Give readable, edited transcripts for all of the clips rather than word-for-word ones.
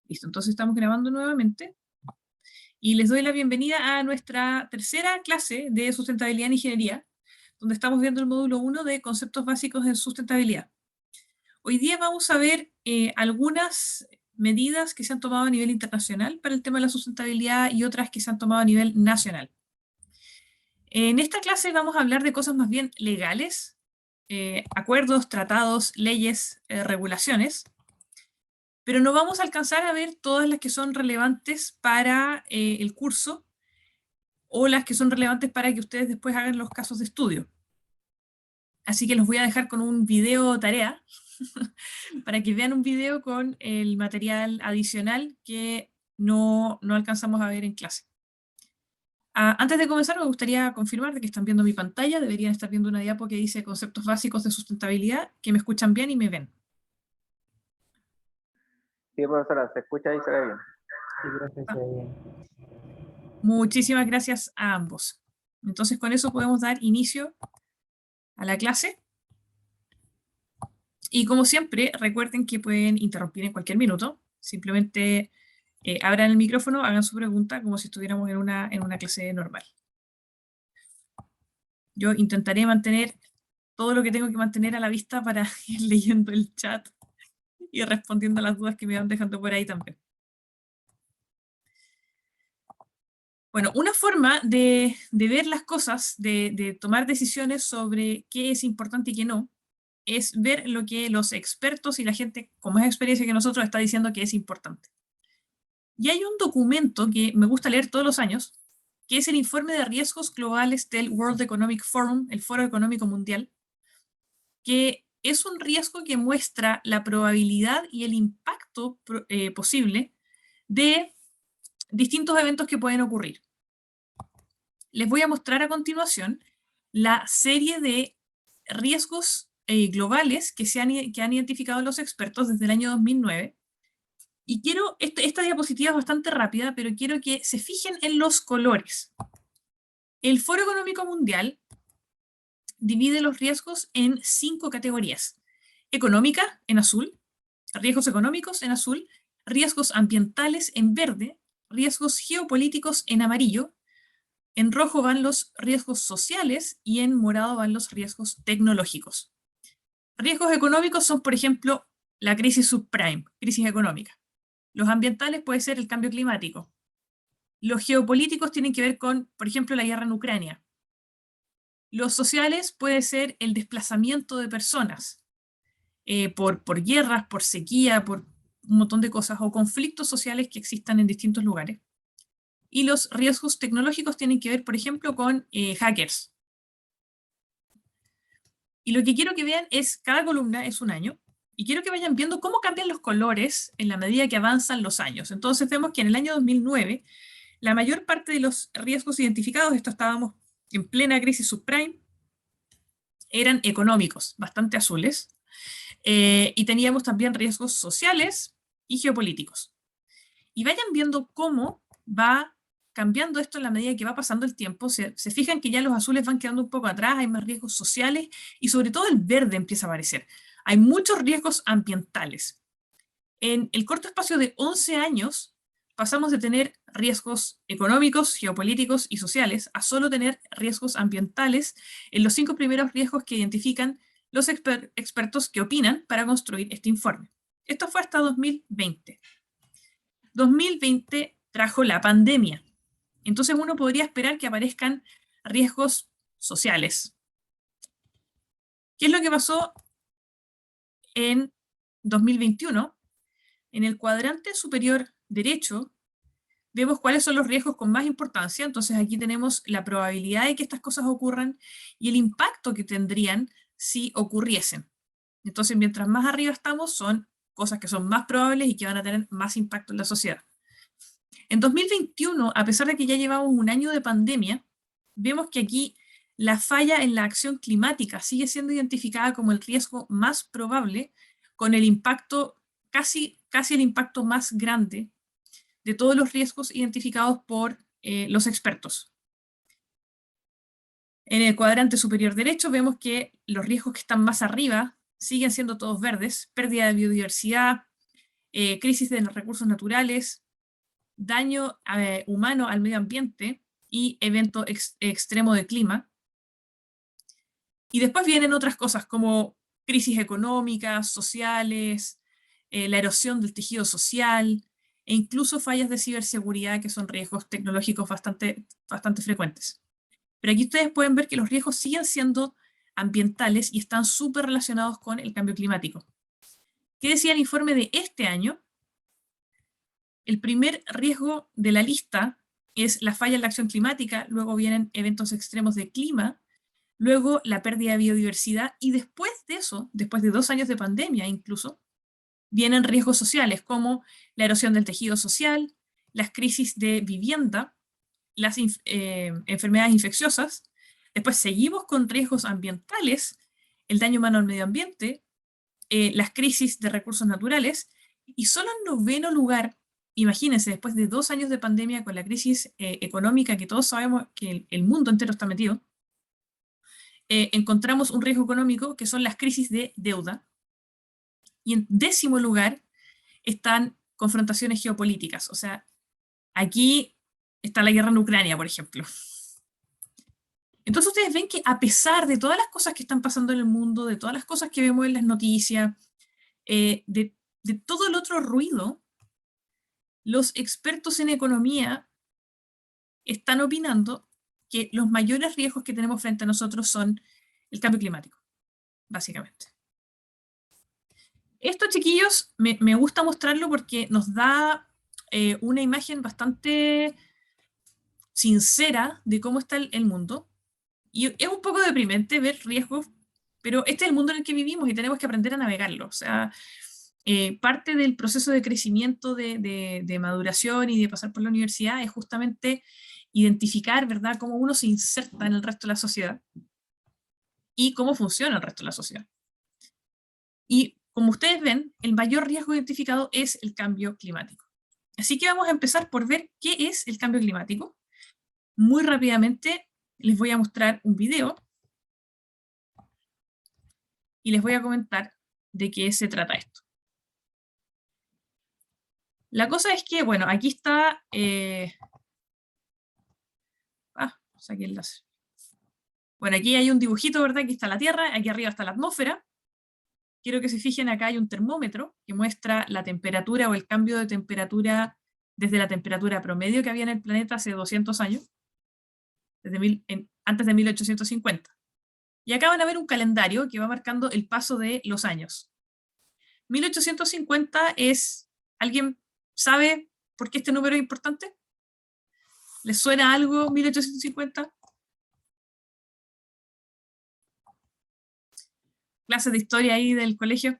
Listo, entonces estamos grabando nuevamente. Y les doy la bienvenida a nuestra tercera clase de sustentabilidad en ingeniería, donde estamos viendo el módulo 1 de conceptos básicos en sustentabilidad. Hoy día vamos a ver algunas medidas que se han tomado a nivel internacional para el tema de la sustentabilidad y otras que se han tomado a nivel nacional. En esta clase vamos a hablar de cosas más bien legales, acuerdos, tratados, leyes, regulaciones, pero no vamos a alcanzar a ver todas las que son relevantes para el curso o las que son relevantes para que ustedes después hagan los casos de estudio. Así que los voy a dejar con un video tarea para que vean un video con el material adicional que no alcanzamos a ver en clase. Antes de comenzar, me gustaría confirmar de que están viendo mi pantalla. Deberían estar viendo una diapo que dice conceptos básicos de sustentabilidad, que me escuchan bien y me ven. Sí, profesora, se escucha y se ve bien. Sí, gracias, se ve bien. Muchísimas gracias a ambos. Entonces, con eso podemos dar inicio a la clase. Y como siempre, recuerden que pueden interrumpir en cualquier minuto. Simplemente abran el micrófono, hagan su pregunta como si estuviéramos en una clase normal. Yo intentaré mantener todo lo que tengo que mantener a la vista para ir leyendo el chat y respondiendo a las dudas que me van dejando por ahí también. Bueno, una forma de ver las cosas, de tomar decisiones sobre qué es importante y qué no, es ver lo que los expertos y la gente con más experiencia que nosotros está diciendo que es importante. Y hay un documento que me gusta leer todos los años, que es el informe de riesgos globales del World Economic Forum, el Foro Económico Mundial, que es un riesgo que muestra la probabilidad y el impacto posible de distintos eventos que pueden ocurrir. Les voy a mostrar a continuación la serie de riesgos globales que han identificado los expertos desde el año 2009. Y quiero, esta diapositiva es bastante rápida, pero quiero que se fijen en los colores. El Foro Económico Mundial divide los riesgos en 5 categorías. Económica, en azul, riesgos económicos, en azul, riesgos ambientales, en verde, riesgos geopolíticos, en amarillo, en rojo van los riesgos sociales y en morado van los riesgos tecnológicos. Riesgos económicos son, por ejemplo, la crisis subprime, crisis económica. Los ambientales puede ser el cambio climático. Los geopolíticos tienen que ver con, por ejemplo, la guerra en Ucrania. Los sociales puede ser el desplazamiento de personas por guerras, por sequía, por un montón de cosas, o conflictos sociales que existan en distintos lugares. Y los riesgos tecnológicos tienen que ver, por ejemplo, con hackers. Y lo que quiero que vean es, cada columna es un año, y quiero que vayan viendo cómo cambian los colores en la medida que avanzan los años. Entonces vemos que en el año 2009, la mayor parte de los riesgos identificados, esto estábamos en plena crisis subprime, eran económicos, bastante azules, y teníamos también riesgos sociales y geopolíticos. Y vayan viendo cómo va cambiando esto en la medida que va pasando el tiempo. Se fijan que ya los azules van quedando un poco atrás, hay más riesgos sociales y sobre todo el verde empieza a aparecer. Hay muchos riesgos ambientales. En el corto espacio de 11 años pasamos de tener riesgos económicos, geopolíticos y sociales a solo tener riesgos ambientales en los 5 primeros riesgos que identifican los expertos que opinan para construir este informe. Esto fue hasta 2020. 2020 trajo la pandemia. Entonces uno podría esperar que aparezcan riesgos sociales. ¿Qué es lo que pasó en 2021? En el cuadrante superior derecho vemos cuáles son los riesgos con más importancia. Entonces aquí tenemos la probabilidad de que estas cosas ocurran y el impacto que tendrían si ocurriesen. Entonces mientras más arriba estamos son cosas que son más probables y que van a tener más impacto en la sociedad. En 2021, a pesar de que ya llevamos un año de pandemia, vemos que aquí la falla en la acción climática sigue siendo identificada como el riesgo más probable, con el impacto, casi el impacto más grande de todos los riesgos identificados por los expertos. En el cuadrante superior derecho vemos que los riesgos que están más arriba siguen siendo todos verdes: pérdida de biodiversidad, crisis de los recursos naturales, daño humano al medio ambiente y evento extremo de clima. Y después vienen otras cosas como crisis económicas, sociales, la erosión del tejido social e incluso fallas de ciberseguridad, que son riesgos tecnológicos bastante frecuentes. Pero aquí ustedes pueden ver que los riesgos siguen siendo ambientales y están súper relacionados con el cambio climático. ¿Qué decía el informe de este año? El primer riesgo de la lista es la falla en la acción climática, luego vienen eventos extremos de clima, luego la pérdida de biodiversidad, y después de eso, después de 2 años de pandemia incluso, vienen riesgos sociales como la erosión del tejido social, las crisis de vivienda, las enfermedades infecciosas. Después seguimos con riesgos ambientales, el daño humano al medio ambiente, las crisis de recursos naturales, y solo en 9º lugar, imagínense, después de 2 años de pandemia con la crisis económica que todos sabemos que el mundo entero está metido, encontramos un riesgo económico que son las crisis de deuda. Y en 10º lugar están confrontaciones geopolíticas. O sea, aquí está la guerra en Ucrania, por ejemplo. Entonces ustedes ven que a pesar de todas las cosas que están pasando en el mundo, de todas las cosas que vemos en las noticias, de todo el otro ruido, los expertos en economía están opinando que los mayores riesgos que tenemos frente a nosotros son el cambio climático, básicamente. Esto, chiquillos, me gusta mostrarlo porque nos da una imagen bastante sincera de cómo está el mundo. Y es un poco deprimente ver riesgos, pero este es el mundo en el que vivimos y tenemos que aprender a navegarlo. O sea, parte del proceso de crecimiento, de maduración y de pasar por la universidad es justamente identificar, ¿verdad?, cómo uno se inserta en el resto de la sociedad y cómo funciona el resto de la sociedad. Y como ustedes ven, el mayor riesgo identificado es el cambio climático. Así que vamos a empezar por ver qué es el cambio climático. Muy rápidamente les voy a mostrar un video y les voy a comentar de qué se trata esto. La cosa es que, bueno, aquí está... saqué el láser. Bueno, aquí hay un dibujito, ¿verdad? Aquí está la Tierra, aquí arriba está la atmósfera. Quiero que se fijen, acá hay un termómetro que muestra la temperatura o el cambio de temperatura desde la temperatura promedio que había en el planeta hace 200 años, antes de 1850. Y acá van a ver un calendario que va marcando el paso de los años. 1850 es... ¿Alguien sabe por qué este número es importante? ¿Les suena algo 1850? Clases de historia ahí del colegio.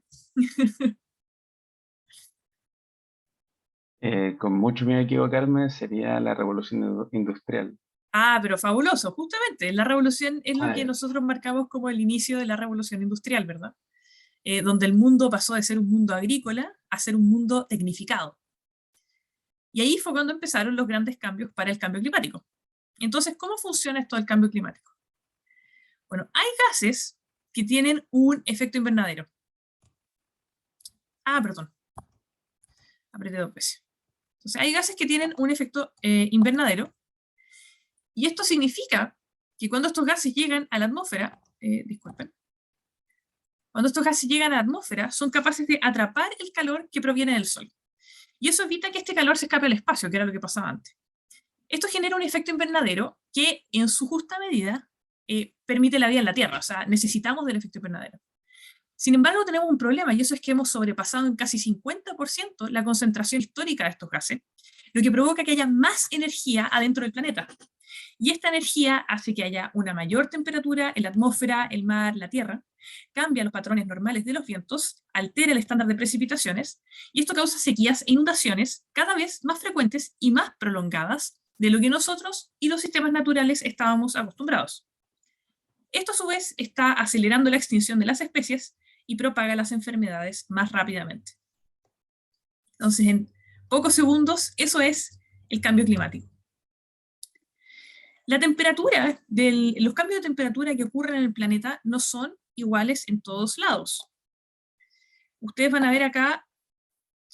Con mucho miedo a equivocarme, sería la revolución industrial. Ah, pero fabuloso, justamente. La revolución es lo que Ya. nosotros marcamos como el inicio de la revolución industrial, ¿verdad? Donde el mundo pasó de ser un mundo agrícola a ser un mundo tecnificado. Y ahí fue cuando empezaron los grandes cambios para el cambio climático. Entonces, ¿cómo funciona esto del cambio climático? Bueno, hay gases que tienen un efecto invernadero. Perdón. Apreté 2 veces. Entonces, hay gases que tienen un efecto invernadero. Y esto significa que cuando estos gases llegan a la atmósfera, disculpen, cuando estos gases llegan a la atmósfera, son capaces de atrapar el calor que proviene del Sol. Y eso evita que este calor se escape al espacio, que era lo que pasaba antes. Esto genera un efecto invernadero que, en su justa medida, permite la vida en la Tierra. O sea, necesitamos del efecto invernadero. Sin embargo, tenemos un problema, y eso es que hemos sobrepasado en casi 50% la concentración histórica de estos gases, lo que provoca que haya más energía adentro del planeta. Y esta energía hace que haya una mayor temperatura en la atmósfera, el mar, la Tierra, cambia los patrones normales de los vientos, altera el estándar de precipitaciones, y esto causa sequías e inundaciones cada vez más frecuentes y más prolongadas de lo que nosotros y los sistemas naturales estábamos acostumbrados. Esto a su vez está acelerando la extinción de las especies y propaga las enfermedades más rápidamente. Entonces, en pocos segundos, eso es el cambio climático. La temperatura, los cambios de temperatura que ocurren en el planeta no son iguales en todos lados. Ustedes van a ver acá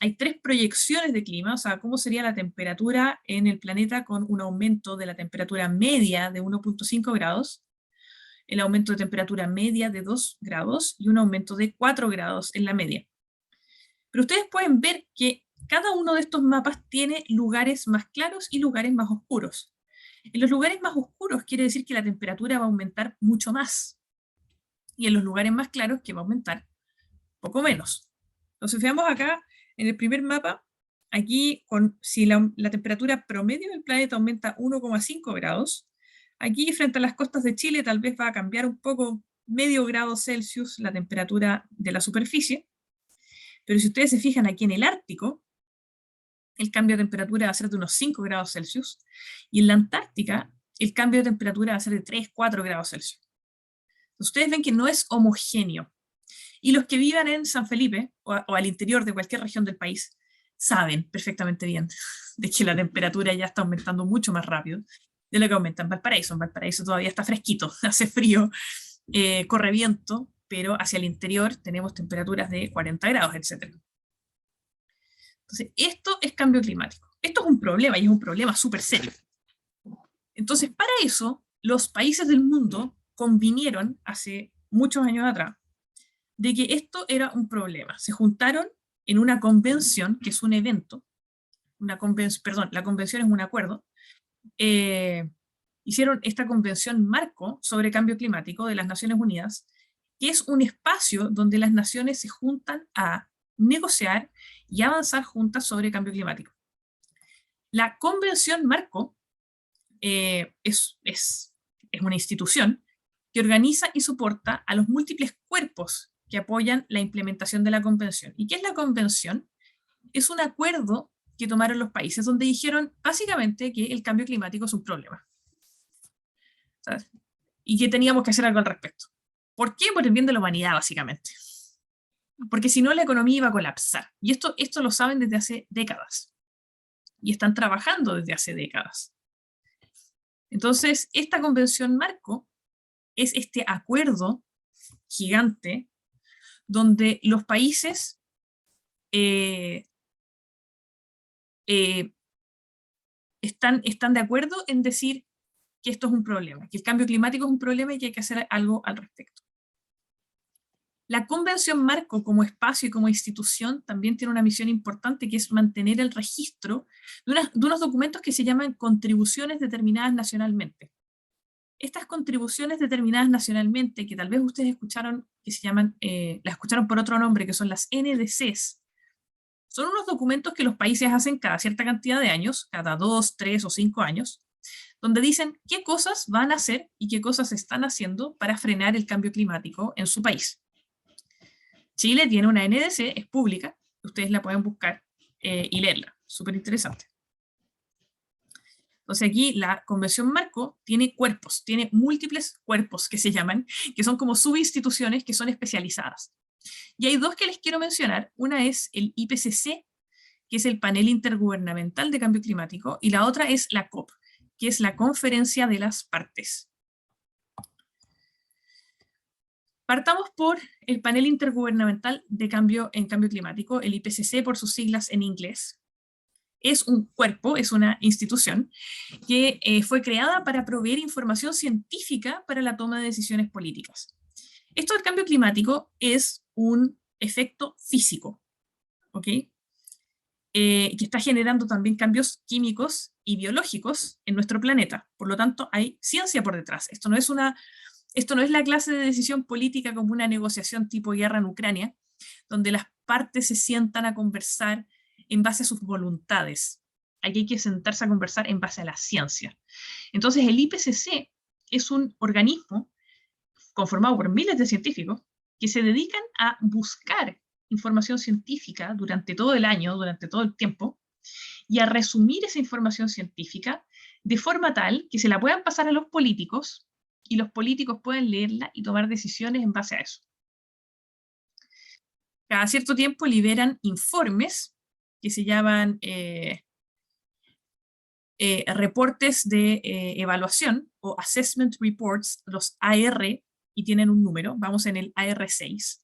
hay 3 proyecciones de clima, o sea, cómo sería la temperatura en el planeta con un aumento de la temperatura media de 1.5 grados, el aumento de temperatura media de 2 grados y un aumento de 4 grados en la media. Pero ustedes pueden ver que cada uno de estos mapas tiene lugares más claros y lugares más oscuros. En los lugares más oscuros quiere decir que la temperatura va a aumentar mucho más. Y en los lugares más claros que va a aumentar poco menos. Entonces veamos acá en el primer mapa, aquí si la temperatura promedio del planeta aumenta 1,5 grados, aquí frente a las costas de Chile tal vez va a cambiar un poco, medio grado Celsius la temperatura de la superficie, pero si ustedes se fijan aquí en el Ártico, el cambio de temperatura va a ser de unos 5 grados Celsius, y en la Antártica el cambio de temperatura va a ser de 3, 4 grados Celsius. Entonces, ustedes ven que no es homogéneo. Y los que vivan en San Felipe, o al interior de cualquier región del país, saben perfectamente bien de que la temperatura ya está aumentando mucho más rápido de lo que aumenta en Valparaíso. En Valparaíso todavía está fresquito, hace frío, corre viento, pero hacia el interior tenemos temperaturas de 40 grados, etc. Entonces, esto es cambio climático. Esto es un problema, y es un problema súper serio. Entonces, para eso, los países del mundo convinieron hace muchos años atrás de que esto era un problema. Se juntaron en una convención, que es un evento, la convención es un acuerdo, hicieron esta convención marco sobre cambio climático de las Naciones Unidas, que es un espacio donde las naciones se juntan a negociar y avanzar juntas sobre cambio climático. La convención marco es una institución que organiza y soporta a los múltiples cuerpos que apoyan la implementación de la convención. ¿Y qué es la convención? Es un acuerdo que tomaron los países donde dijeron básicamente que el cambio climático es un problema. ¿Sabes? Y que teníamos que hacer algo al respecto. ¿Por qué? Por el bien de la humanidad, básicamente. Porque si no, la economía iba a colapsar. Y esto lo saben desde hace décadas. Y están trabajando desde hace décadas. Entonces, esta convención marco es este acuerdo gigante donde los países están de acuerdo en decir que esto es un problema, que el cambio climático es un problema y que hay que hacer algo al respecto. La Convención Marco como espacio y como institución también tiene una misión importante, que es mantener el registro de unos documentos que se llaman contribuciones determinadas nacionalmente. Estas contribuciones determinadas nacionalmente, que tal vez ustedes escucharon, que se llaman, las escucharon por otro nombre, que son las NDCs, son unos documentos que los países hacen cada cierta cantidad de años, cada 2, 3 o 5 años, donde dicen qué cosas van a hacer y qué cosas están haciendo para frenar el cambio climático en su país. Chile tiene una NDC, es pública, ustedes la pueden buscar y leerla, súper interesante. Entonces aquí la Convención Marco tiene cuerpos, tiene múltiples cuerpos que se llaman, que son como subinstituciones que son especializadas. Y hay 2 que les quiero mencionar. Una es el IPCC, que es el Panel Intergubernamental de Cambio Climático, y la otra es la COP, que es la Conferencia de las Partes. Partamos por el Panel Intergubernamental de Cambio Climático, el IPCC por sus siglas en inglés. Es un cuerpo, es una institución que fue creada para proveer información científica para la toma de decisiones políticas. Esto del cambio climático es un efecto físico, ¿ok? Que está generando también cambios químicos y biológicos en nuestro planeta. Por lo tanto, hay ciencia por detrás. Esto no es la clase de decisión política como una negociación tipo guerra en Ucrania, donde las partes se sientan a conversar en base a sus voluntades. Aquí hay que sentarse a conversar en base a la ciencia. Entonces, el IPCC es un organismo conformado por miles de científicos que se dedican a buscar información científica durante todo el año, durante todo el tiempo, y a resumir esa información científica de forma tal que se la puedan pasar a los políticos, y los políticos pueden leerla y tomar decisiones en base a eso. Cada cierto tiempo liberan informes que se llaman reportes de evaluación, o assessment reports, los AR, y tienen un número, vamos en el AR6,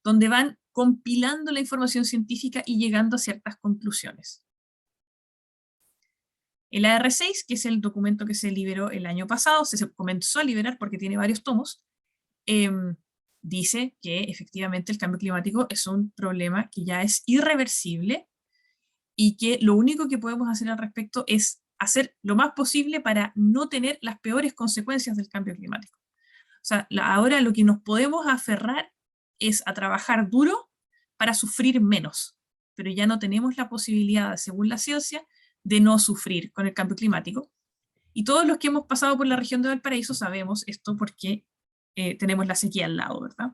donde van compilando la información científica y llegando a ciertas conclusiones. El AR6, que es el documento que se liberó el año pasado, se comenzó a liberar porque tiene varios tomos, dice que efectivamente el cambio climático es un problema que ya es irreversible y que lo único que podemos hacer al respecto es hacer lo más posible para no tener las peores consecuencias del cambio climático. O sea, ahora lo que nos podemos aferrar es a trabajar duro para sufrir menos, pero ya no tenemos la posibilidad, según la ciencia, de no sufrir con el cambio climático. Y todos los que hemos pasado por la región de Valparaíso sabemos esto porque tenemos la sequía al lado, ¿verdad?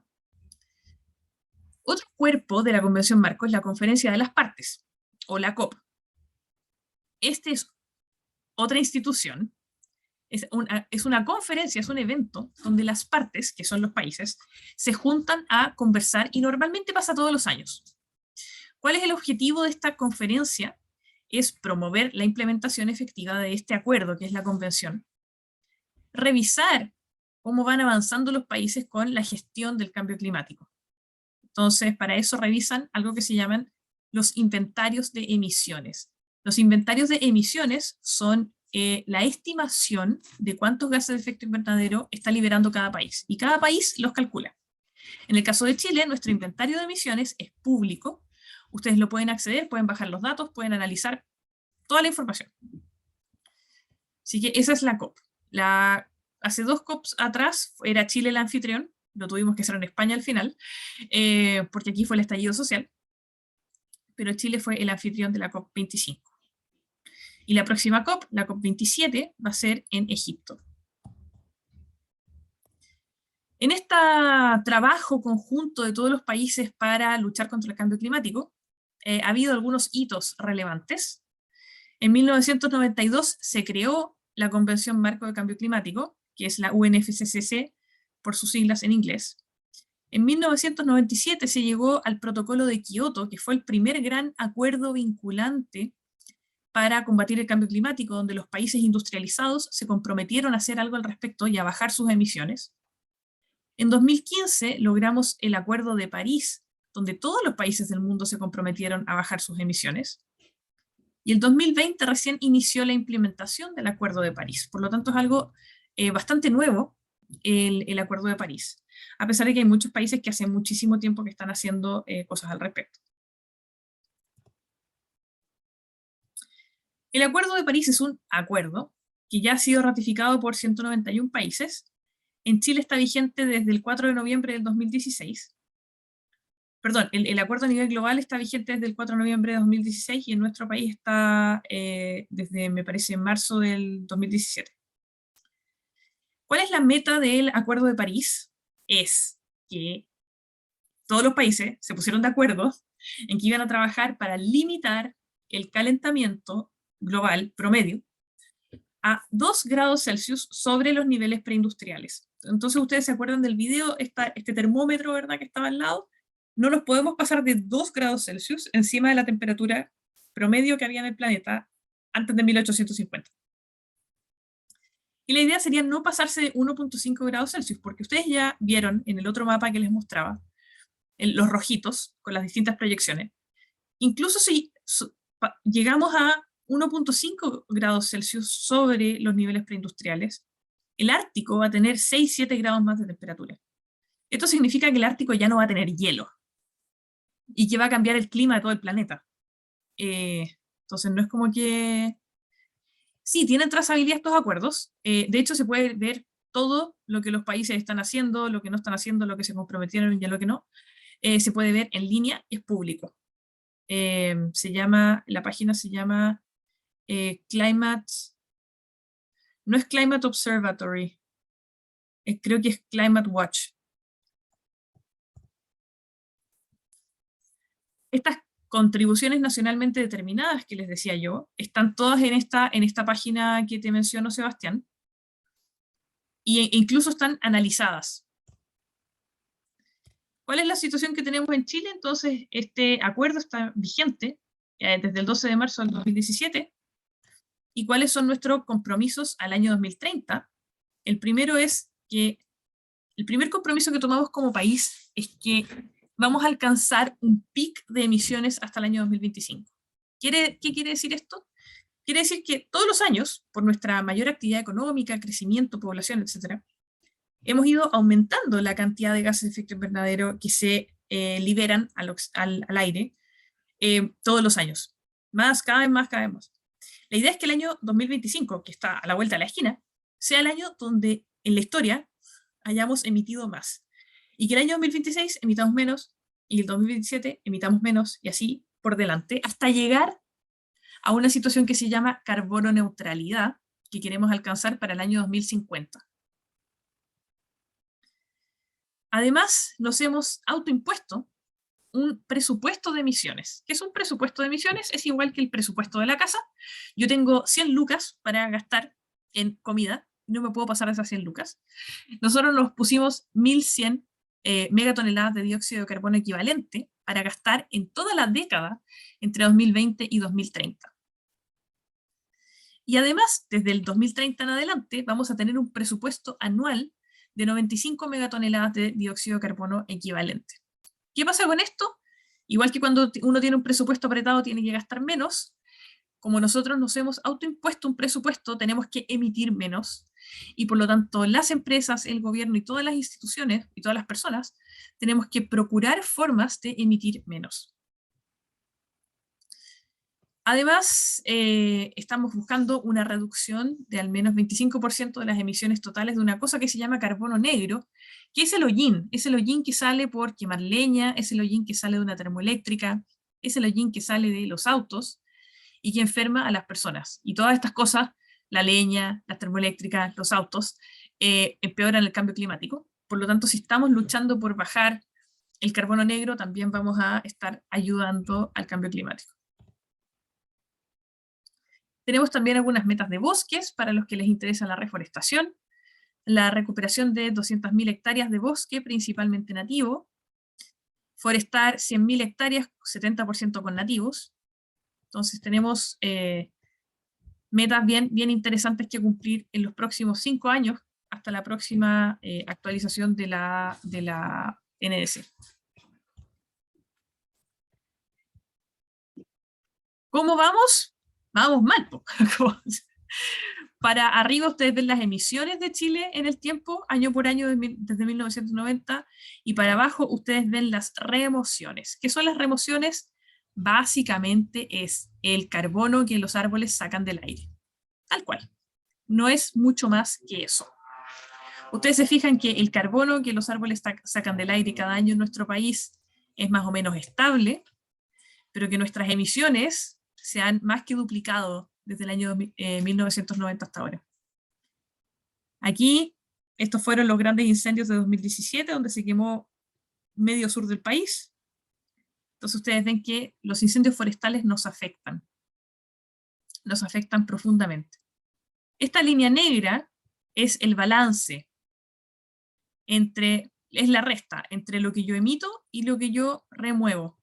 Otro cuerpo de la Convención Marco es la Conferencia de las Partes, o la COP. Esta es otra institución, es una conferencia, es un evento donde las partes, que son los países, se juntan a conversar y normalmente pasa todos los años. ¿Cuál es el objetivo de esta conferencia? Es promover la implementación efectiva de este acuerdo, que es la convención. Revisar cómo van avanzando los países con la gestión del cambio climático. Entonces, para eso revisan algo que se llaman los inventarios de emisiones. Los inventarios de emisiones son la estimación de cuántos gases de efecto invernadero está liberando cada país, y cada país los calcula. En el caso de Chile, nuestro inventario de emisiones es público. Ustedes lo pueden acceder, pueden bajar los datos, pueden analizar toda la información. Así que esa es la COP. Hace 2 COPs atrás era Chile el anfitrión, lo tuvimos que hacer en España al final, porque aquí fue el estallido social, pero Chile fue el anfitrión de la COP25. Y la próxima COP, la COP27, va a ser en Egipto. En este trabajo conjunto de todos los países para luchar contra el cambio climático, ha habido algunos hitos relevantes. En 1992 se creó la Convención Marco de Cambio Climático, que es la UNFCCC, por sus siglas en inglés. En 1997 se llegó al Protocolo de Kioto, que fue el primer gran acuerdo vinculante para combatir el cambio climático, donde los países industrializados se comprometieron a hacer algo al respecto y a bajar sus emisiones. En 2015 logramos el Acuerdo de París, donde todos los países del mundo se comprometieron a bajar sus emisiones. Y el 2020 recién inició la implementación del Acuerdo de París. Por lo tanto, es algo bastante nuevo el Acuerdo de París, a pesar de que hay muchos países que hace muchísimo tiempo que están haciendo cosas al respecto. El Acuerdo de París es un acuerdo que ya ha sido ratificado por 191 países. En Chile está vigente desde el 4 de noviembre del 2016. Perdón, el acuerdo a nivel global está vigente desde el 4 de noviembre de 2016 y en nuestro país está desde, me parece, marzo del 2017. ¿Cuál es la meta del Acuerdo de París? Es que todos los países se pusieron de acuerdo en que iban a trabajar para limitar el calentamiento global promedio a 2 grados Celsius sobre los niveles preindustriales. Entonces, ustedes se acuerdan del video, este termómetro, ¿verdad?, que estaba al lado. No nos podemos pasar de 2 grados Celsius encima de la temperatura promedio que había en el planeta antes de 1850. Y la idea sería no pasarse de 1.5 grados Celsius, porque ustedes ya vieron en el otro mapa que les mostraba, los rojitos con las distintas proyecciones. Incluso si llegamos a 1.5 grados Celsius sobre los niveles preindustriales, el Ártico va a tener 6-7 grados más de temperatura. Esto significa que el Ártico ya no va a tener hielo y que va a cambiar el clima de todo el planeta. Entonces no es como que... Sí, tienen trazabilidad estos acuerdos. De hecho, se puede ver todo lo que los países están haciendo, lo que no están haciendo, lo que se comprometieron y lo que no. Se puede ver en línea y es público. La página se llama Climate, no es Climate Observatory, creo que es Climate Watch. Estas contribuciones nacionalmente determinadas que les decía yo, están todas en esta página que te menciono, Sebastián, e incluso están analizadas. ¿Cuál es la situación que tenemos en Chile? Entonces, este acuerdo está vigente desde el 12 de marzo del 2017. ¿Y cuáles son nuestros compromisos al año 2030? El primero es que, el primer compromiso que tomamos como país es que vamos a alcanzar un pic de emisiones hasta el año 2025. ¿Qué quiere decir esto? Quiere decir que todos los años, por nuestra mayor actividad económica, crecimiento, población, etc., hemos ido aumentando la cantidad de gases de efecto invernadero que se liberan al aire todos los años. Cada vez más, cada vez más. La idea es que el año 2025, que está a la vuelta de la esquina, sea el año donde en la historia hayamos emitido más. Y que el año 2026 emitamos menos, y el 2027 emitamos menos, y así por delante, hasta llegar a una situación que se llama carbono neutralidad, que queremos alcanzar para el año 2050. Además, nos hemos autoimpuesto un presupuesto de emisiones. ¿Qué es un presupuesto de emisiones? Es igual que el presupuesto de la casa. Yo tengo 100 lucas para gastar en comida, no me puedo pasar de esas 100 lucas. Nosotros nos pusimos 1100 megatoneladas de dióxido de carbono equivalente para gastar en toda la década entre 2020 y 2030. Y además, desde el 2030 en adelante, vamos a tener un presupuesto anual de 95 megatoneladas de dióxido de carbono equivalente. ¿Qué pasa con esto? Igual que cuando uno tiene un presupuesto apretado tiene que gastar menos, como nosotros nos hemos autoimpuesto un presupuesto, tenemos que emitir menos, y por lo tanto las empresas, el gobierno y todas las instituciones y todas las personas tenemos que procurar formas de emitir menos. Además, estamos buscando una reducción de al menos 25% de las emisiones totales de una cosa que se llama carbono negro, que es el hollín que sale por quemar leña, es el hollín que sale de una termoeléctrica, es el hollín que sale de los autos y que enferma a las personas. Y todas estas cosas, la leña, las termoeléctricas, los autos, empeoran el cambio climático. Por lo tanto, si estamos luchando por bajar el carbono negro, también vamos a estar ayudando al cambio climático. Tenemos también algunas metas de bosques para los que les interesa la reforestación, la recuperación de 200.000 hectáreas de bosque, principalmente nativo, forestar 100.000 hectáreas, 70% con nativos. Entonces tenemos metas bien interesantes que cumplir en los próximos 5 años, hasta la próxima actualización de la NDC. ¿Cómo vamos? Vamos mal. Para arriba ustedes ven las emisiones de Chile en el tiempo, año por año desde 1990, y para abajo ustedes ven las remociones. ¿Qué son las remociones? Básicamente es el carbono que los árboles sacan del aire. Tal cual. No es mucho más que eso. Ustedes se fijan que el carbono que los árboles sacan del aire cada año en nuestro país es más o menos estable, pero que nuestras emisiones se han más que duplicado desde el año 1990 hasta ahora. Aquí, estos fueron los grandes incendios de 2017, donde se quemó medio sur del país. Entonces ustedes ven que los incendios forestales nos afectan profundamente. Esta línea negra es el balance es la resta entre lo que yo emito y lo que yo remuevo.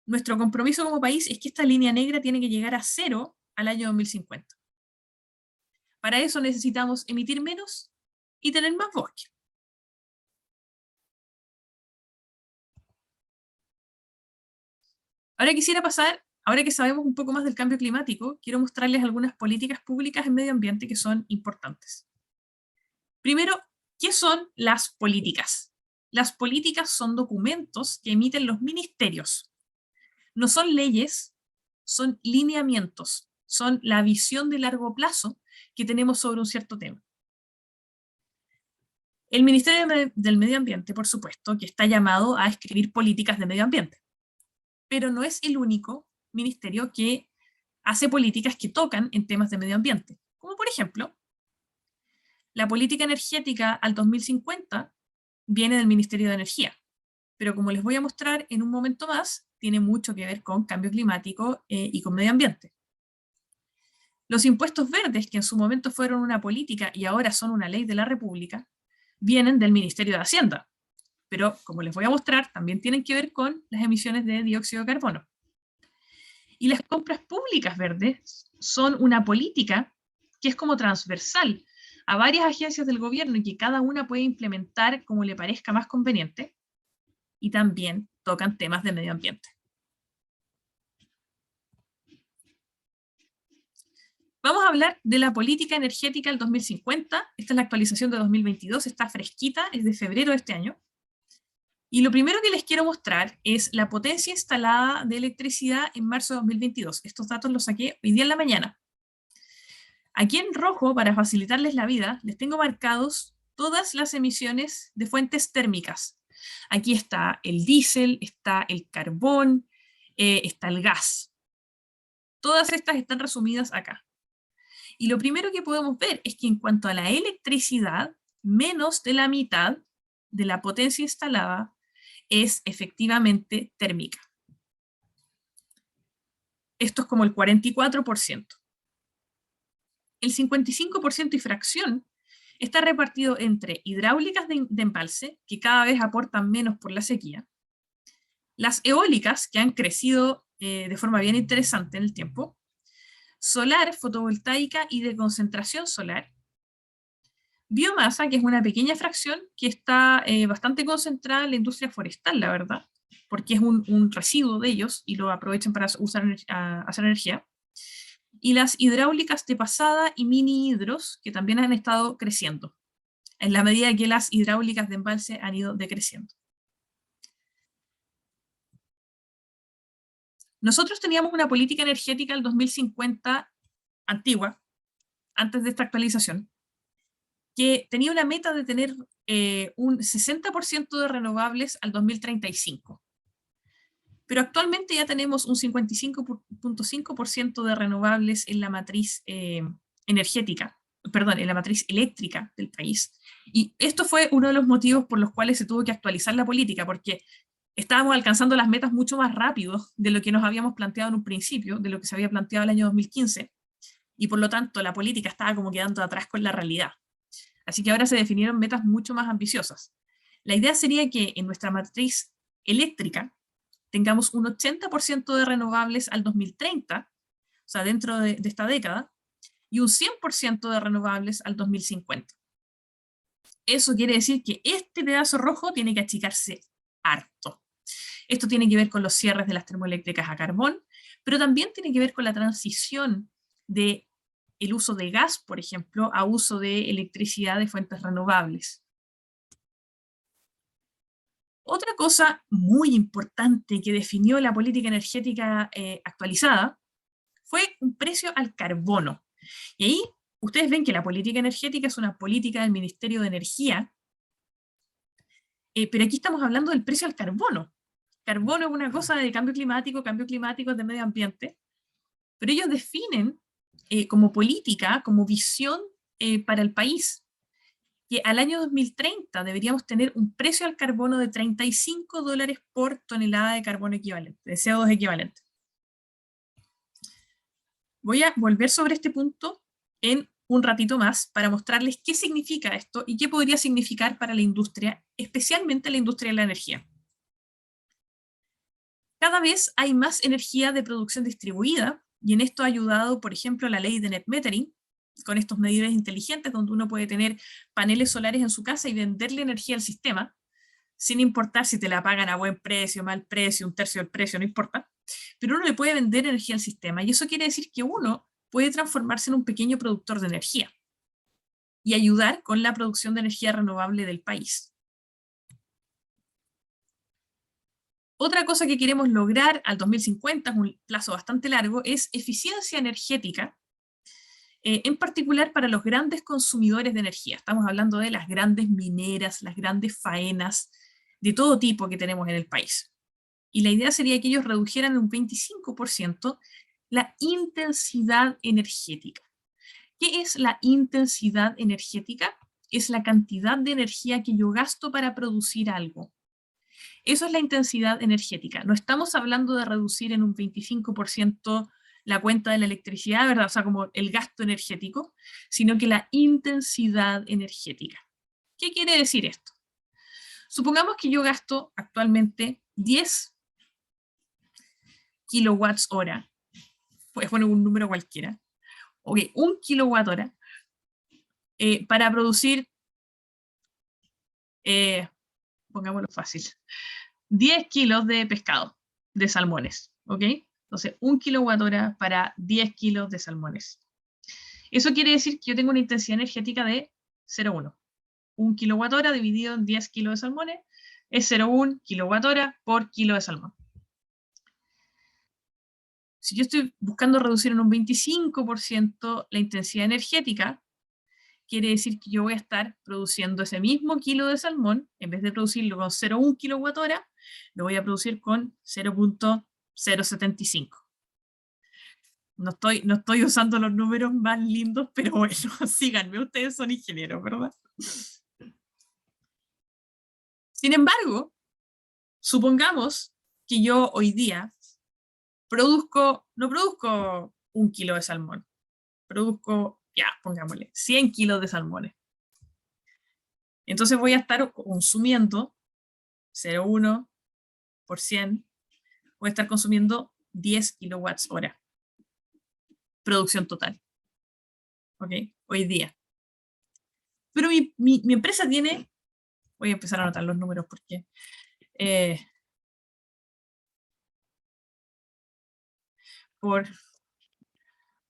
Nuestro compromiso como país es que esta línea negra tiene que llegar a 0 al año 2050. Para eso necesitamos emitir menos y tener más bosque. Ahora que sabemos un poco más del cambio climático, quiero mostrarles algunas políticas públicas en medio ambiente que son importantes. Primero, ¿qué son las políticas? Las políticas son documentos que emiten los ministerios. No son leyes, son lineamientos, son la visión de largo plazo que tenemos sobre un cierto tema. El Ministerio del Medio Ambiente, por supuesto, que está llamado a escribir políticas de medio ambiente, pero no es el único ministerio que hace políticas que tocan en temas de medio ambiente, como por ejemplo, la política energética al 2050 viene del Ministerio de Energía, pero como les voy a mostrar en un momento más, tiene mucho que ver con cambio climático y con medio ambiente. Los impuestos verdes, que en su momento fueron una política y ahora son una ley de la República, vienen del Ministerio de Hacienda, pero como les voy a mostrar, también tienen que ver con las emisiones de dióxido de carbono. Y las compras públicas verdes son una política que es como transversal a varias agencias del gobierno y que cada una puede implementar como le parezca más conveniente, y también tocan temas de medio ambiente. Vamos a hablar de la política energética del 2050. Esta es la actualización de 2022, está fresquita, es de febrero de este año. Y lo primero que les quiero mostrar es la potencia instalada de electricidad en marzo de 2022. Estos datos los saqué hoy día en la mañana. Aquí en rojo, para facilitarles la vida, les tengo marcados todas las emisiones de fuentes térmicas. Aquí está el diésel, está el carbón, está el gas. Todas estas están resumidas acá. Y lo primero que podemos ver es que en cuanto a la electricidad, menos de la mitad de la potencia instalada es efectivamente térmica. Esto es como el 44%. El 55% y fracción está repartido entre hidráulicas de embalse, que cada vez aportan menos por la sequía, las eólicas, que han crecido de forma bien interesante en el tiempo, solar, fotovoltaica y de concentración solar, biomasa, que es una pequeña fracción que está bastante concentrada en la industria forestal, la verdad, porque es un residuo de ellos y lo aprovechan para hacer energía, y las hidráulicas de pasada y mini hidros, que también han estado creciendo, en la medida que las hidráulicas de embalse han ido decreciendo. Nosotros teníamos una política energética del 2050 antigua, antes de esta actualización, que tenía una meta de tener un 60% de renovables al 2035. Pero actualmente ya tenemos un 55.5% de renovables en la matriz energética, perdón, en la matriz eléctrica del país. Y esto fue uno de los motivos por los cuales se tuvo que actualizar la política, porque estábamos alcanzando las metas mucho más rápido de lo que nos habíamos planteado en un principio, de lo que se había planteado el año 2015, y por lo tanto la política estaba como quedando atrás con la realidad. Así que ahora se definieron metas mucho más ambiciosas. La idea sería que en nuestra matriz eléctrica tengamos un 80% de renovables al 2030, o sea, dentro de esta década, y un 100% de renovables al 2050. Eso quiere decir que este pedazo rojo tiene que achicarse harto. Esto tiene que ver con los cierres de las termoeléctricas a carbón, pero también tiene que ver con la transición del uso de gas, por ejemplo, a uso de electricidad de fuentes renovables. Otra cosa muy importante que definió la política energética actualizada fue un precio al carbono. Y ahí ustedes ven que la política energética es una política del Ministerio de Energía, pero aquí estamos hablando del precio al carbono. Carbono es una cosa de cambio climático es de medio ambiente, pero ellos definen como política, como visión para el país, que al año 2030 deberíamos tener un precio al carbono de $35 por tonelada de carbono equivalente, de CO2 equivalente. Voy a volver sobre este punto en un ratito más para mostrarles qué significa esto y qué podría significar para la industria, especialmente la industria de la energía. Cada vez hay más energía de producción distribuida, y en esto ha ayudado, por ejemplo, la ley de net metering, con estos medidores inteligentes donde uno puede tener paneles solares en su casa y venderle energía al sistema, sin importar si te la pagan a buen precio, mal precio, un tercio del precio, no importa, pero uno le puede vender energía al sistema, y eso quiere decir que uno puede transformarse en un pequeño productor de energía y ayudar con la producción de energía renovable del país. Otra cosa que queremos lograr al 2050, es un plazo bastante largo, es eficiencia energética, en particular para los grandes consumidores de energía. Estamos hablando de las grandes mineras, las grandes faenas, de todo tipo que tenemos en el país. Y la idea sería que ellos redujeran en un 25% la intensidad energética. ¿Qué es la intensidad energética? Es la cantidad de energía que yo gasto para producir algo. Eso es la intensidad energética. No estamos hablando de reducir en un 25% la cuenta de la electricidad, ¿verdad? O sea, como el gasto energético, sino que la intensidad energética. ¿Qué quiere decir esto? Supongamos que yo gasto actualmente 10 kilowatts hora. Puedes poner un número cualquiera. Ok, 1 kilowatt hora para producir, pongámoslo fácil, 10 kilos de pescado, de salmones, ¿ok? Entonces, 1 kWh para 10 kilos de salmones. Eso quiere decir que yo tengo una intensidad energética de 0,1. 1 kWh dividido en 10 kilos de salmones es 0,1 kWh por kilo de salmón. Si yo estoy buscando reducir en un 25% la intensidad energética, quiere decir que yo voy a estar produciendo ese mismo kilo de salmón, en vez de producirlo con 0,1 kWh, lo voy a producir con 0,075. No estoy usando los números más lindos, pero bueno, síganme, ustedes son ingenieros, ¿verdad? Sin embargo, supongamos que yo hoy día no produzco 1 kilo de salmón, produzco, ya, pongámosle, 100 kilos de salmones. Entonces voy a estar consumiendo 0,1 por 100, voy a estar consumiendo 10 kilowatts hora. Producción total. ¿Ok? Hoy día. Pero mi empresa tiene, voy a empezar a anotar los números porque por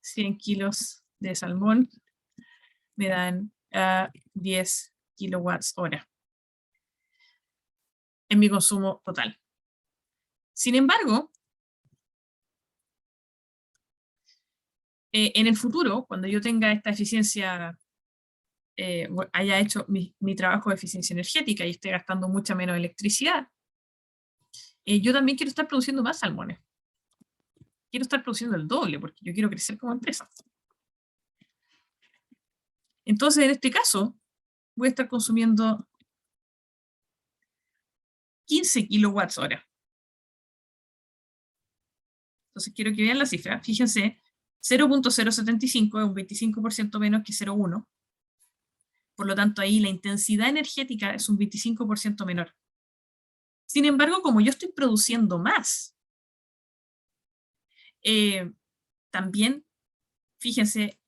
100 kilos de salmón me dan 10 kilowatts hora en mi consumo total. Sin embargo, en el futuro, cuando yo tenga esta eficiencia, haya hecho mi trabajo de eficiencia energética y esté gastando mucha menos electricidad, yo también quiero estar produciendo más salmones. Quiero estar produciendo el doble, porque yo quiero crecer como empresa. Entonces, en este caso, voy a estar consumiendo 15 kilowatts hora. Entonces, quiero que vean la cifra. Fíjense, 0,075 es un 25% menos que 0,1. Por lo tanto, ahí la intensidad energética es un 25% menor. Sin embargo, como yo estoy produciendo más, también, fíjense,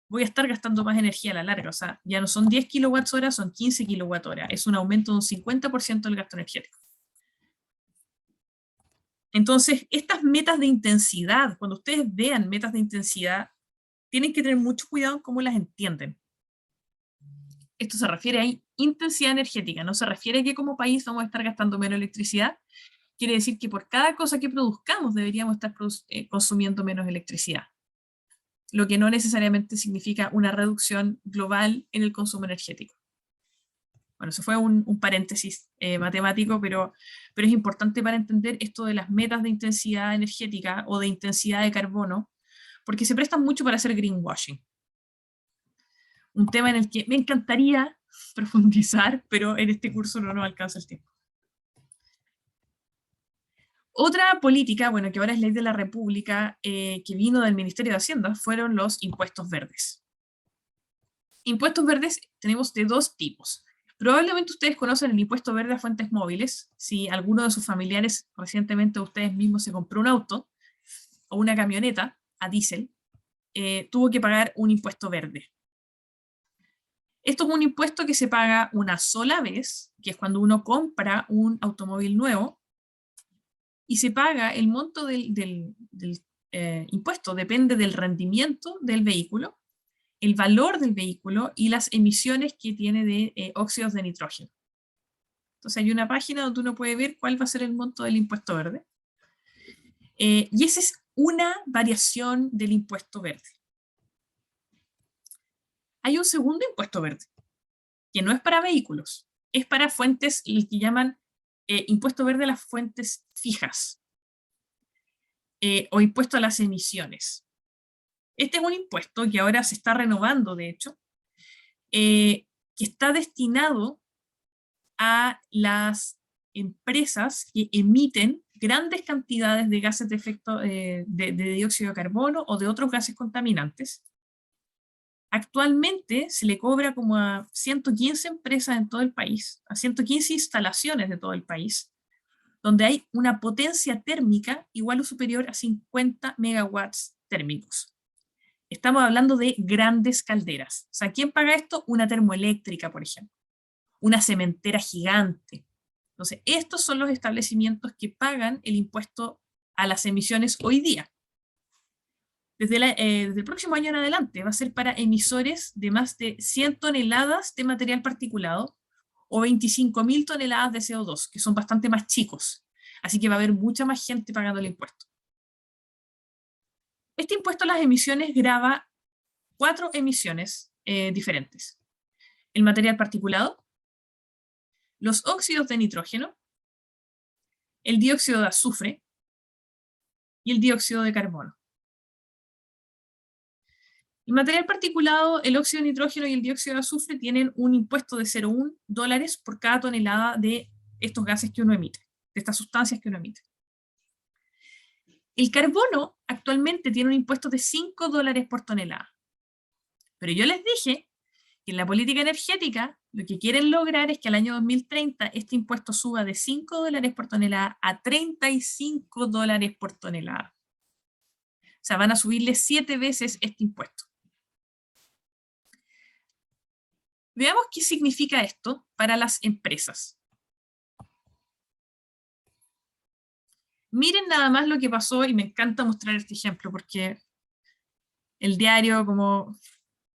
voy a estar gastando más energía a la larga. O sea, ya no son 10 kilowatts hora, son 15 kilowatts hora. Es un aumento de un 50% del gasto energético. Entonces, estas metas de intensidad, cuando ustedes vean metas de intensidad, tienen que tener mucho cuidado en cómo las entienden. Esto se refiere a intensidad energética, no se refiere a que como país vamos a estar gastando menos electricidad. Quiere decir que por cada cosa que produzcamos deberíamos estar consumiendo menos electricidad. Lo que no necesariamente significa una reducción global en el consumo energético. Bueno, eso fue un paréntesis matemático, pero es importante para entender esto de las metas de intensidad energética o de intensidad de carbono, porque se prestan mucho para hacer greenwashing. Un tema en el que me encantaría profundizar, pero en este curso no nos alcanza el tiempo. Otra política, bueno, que ahora es ley de la República, que vino del Ministerio de Hacienda, fueron los impuestos verdes. Impuestos verdes tenemos de dos tipos. Probablemente ustedes conocen el impuesto verde a fuentes móviles. Si alguno de sus familiares recientemente ustedes mismos se compró un auto o una camioneta a diésel, tuvo que pagar un impuesto verde. Esto es un impuesto que se paga una sola vez, que es cuando uno compra un automóvil nuevo, y se paga el monto del impuesto, depende del rendimiento del vehículo, el valor del vehículo y las emisiones que tiene de óxidos de nitrógeno. Entonces hay una página donde uno puede ver cuál va a ser el monto del impuesto verde. Y esa es una variación del impuesto verde. Hay un segundo impuesto verde, que no es para vehículos, es para fuentes, el que llaman impuesto verde a las fuentes fijas, o impuesto a las emisiones. Este es un impuesto que ahora se está renovando, de hecho, que está destinado a las empresas que emiten grandes cantidades de gases de efecto de dióxido de carbono o de otros gases contaminantes. Actualmente se le cobra como a 115 empresas en todo el país, a 115 instalaciones de todo el país, donde hay una potencia térmica igual o superior a 50 megawatts térmicos. Estamos hablando de grandes calderas. O sea, ¿quién paga esto? Una termoeléctrica, por ejemplo. Una cementera gigante. Entonces, estos son los establecimientos que pagan el impuesto a las emisiones hoy día. Desde el próximo año en adelante va a ser para emisores de más de 100 toneladas de material particulado o 25.000 toneladas de CO2, que son bastante más chicos. Así que va a haber mucha más gente pagando el impuesto. Este impuesto a las emisiones grava 4 emisiones diferentes. El material particulado, los óxidos de nitrógeno, el dióxido de azufre y el dióxido de carbono. El material particulado, el óxido de nitrógeno y el dióxido de azufre tienen un impuesto de $0,1 por cada tonelada de estos gases que uno emite, de estas sustancias que uno emite. El carbono actualmente tiene un impuesto de $5 por tonelada. Pero yo les dije que en la política energética lo que quieren lograr es que al año 2030 este impuesto suba de $5 por tonelada a $35 por tonelada. O sea, van a subirle 7 veces este impuesto. Veamos qué significa esto para las empresas. Miren nada más lo que pasó, y me encanta mostrar este ejemplo, porque el diario, como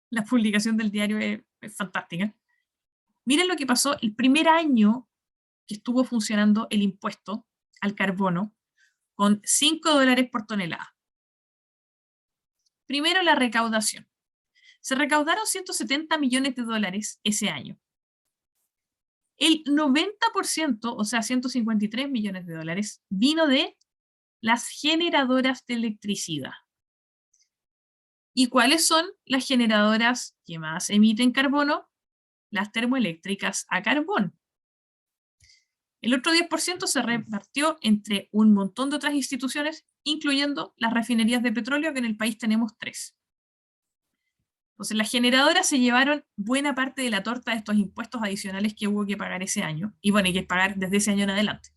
la publicación del diario es fantástica. Miren lo que pasó el primer año que estuvo funcionando el impuesto al carbono, con $5 por tonelada. Primero, la recaudación. Se recaudaron $170 millones ese año. El 90%, o sea, $153 millones, vino de las generadoras de electricidad. ¿Y cuáles son las generadoras que más emiten carbono? Las termoeléctricas a carbón. El otro 10% se repartió entre un montón de otras instituciones, incluyendo las refinerías de petróleo, que en el país tenemos 3. Entonces, las generadoras se llevaron buena parte de la torta de estos impuestos adicionales que hubo que pagar ese año, y bueno, hay que pagar desde ese año en adelante.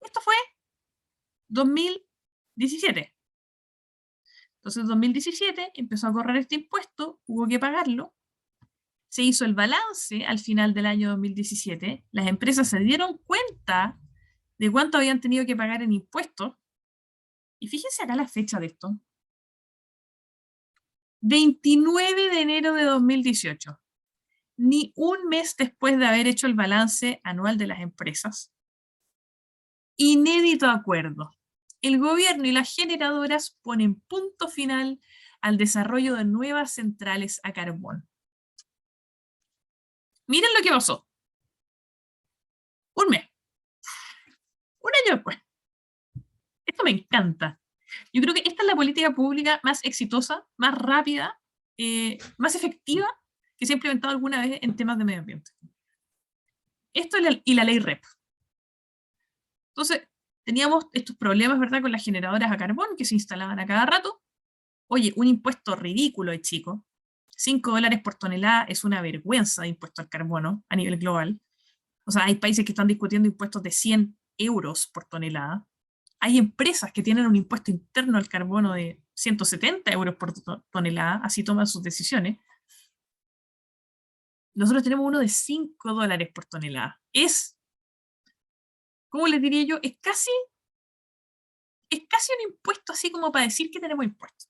Esto fue 2017. Entonces, en 2017 empezó a correr este impuesto, hubo que pagarlo, se hizo el balance al final del año 2017, las empresas se dieron cuenta de cuánto habían tenido que pagar en impuestos, y fíjense acá la fecha de esto. 29 de enero de 2018. Ni un mes después de haber hecho el balance anual de las empresas. Inédito acuerdo. El gobierno y las generadoras ponen punto final al desarrollo de nuevas centrales a carbón. Miren lo que pasó. Un mes. Un año después. Esto me encanta. Yo creo que esta es la política pública más exitosa, más rápida, más efectiva que se ha implementado alguna vez en temas de medio ambiente. Esto y la ley REP. Entonces, teníamos estos problemas, ¿verdad?, con las generadoras a carbón que se instalaban a cada rato. Oye, un impuesto ridículo de chico. $5 por tonelada es una vergüenza de impuesto al carbono a nivel global. O sea, hay países que están discutiendo impuestos de 100 euros por tonelada. Hay empresas que tienen un impuesto interno al carbono de 170 euros por tonelada, así toman sus decisiones. Nosotros tenemos uno de $5 por tonelada. Es, ¿cómo les diría yo? Es casi un impuesto así como para decir que tenemos impuesto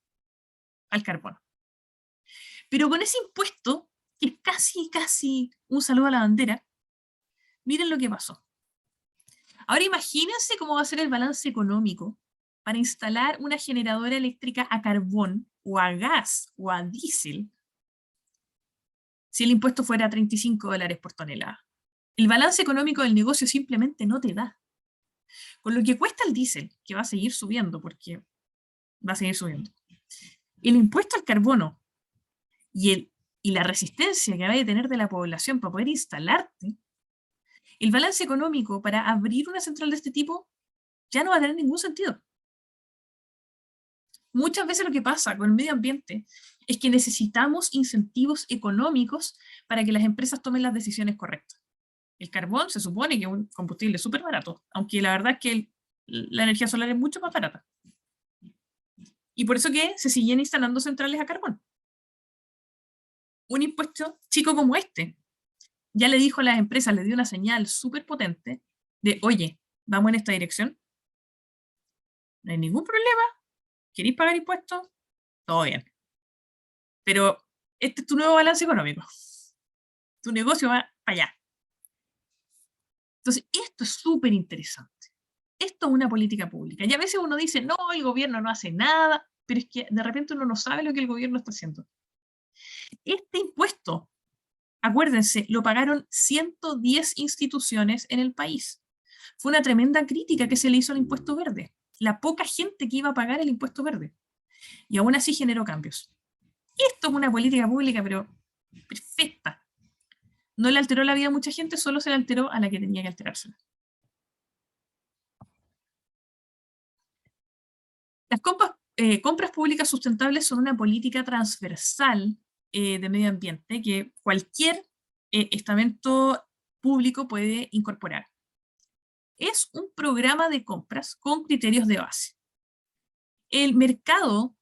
al carbono. Pero con ese impuesto, que es casi un saludo a la bandera, miren lo que pasó. Ahora imagínense cómo va a ser el balance económico para instalar una generadora eléctrica a carbón, o a gas, o a diésel, si el impuesto fuera $35 por tonelada. El balance económico del negocio simplemente no te da. Con lo que cuesta el diésel, que va a seguir subiendo, porque va a seguir subiendo, el impuesto al carbono y la resistencia que vaya a tener de la población para poder instalarte, el balance económico para abrir una central de este tipo ya no va a tener ningún sentido. Muchas veces lo que pasa con el medio ambiente es que necesitamos incentivos económicos para que las empresas tomen las decisiones correctas. El carbón se supone que es un combustible súper barato, aunque la verdad es que la energía solar es mucho más barata. Y por eso que se siguen instalando centrales a carbón. Un impuesto chico como este ya le dijo a las empresas, le dio una señal súper potente de, oye, vamos en esta dirección, no hay ningún problema, ¿queréis pagar impuestos? Todo bien. Pero este es tu nuevo balance económico. Tu negocio va para allá. Entonces, esto es súper interesante. Esto es una política pública. Y a veces uno dice, no, el gobierno no hace nada, pero es que de repente uno no sabe lo que el gobierno está haciendo. Este impuesto, acuérdense, lo pagaron 110 instituciones en el país. Fue una tremenda crítica que se le hizo al impuesto verde. La poca gente que iba a pagar el impuesto verde. Y aún así generó cambios. Esto es una política pública, pero perfecta. No le alteró la vida a mucha gente, solo se le alteró a la que tenía que alterársela. Las compras públicas sustentables son una política transversal de medio ambiente que cualquier estamento público puede incorporar. Es un programa de compras con criterios de base. El mercado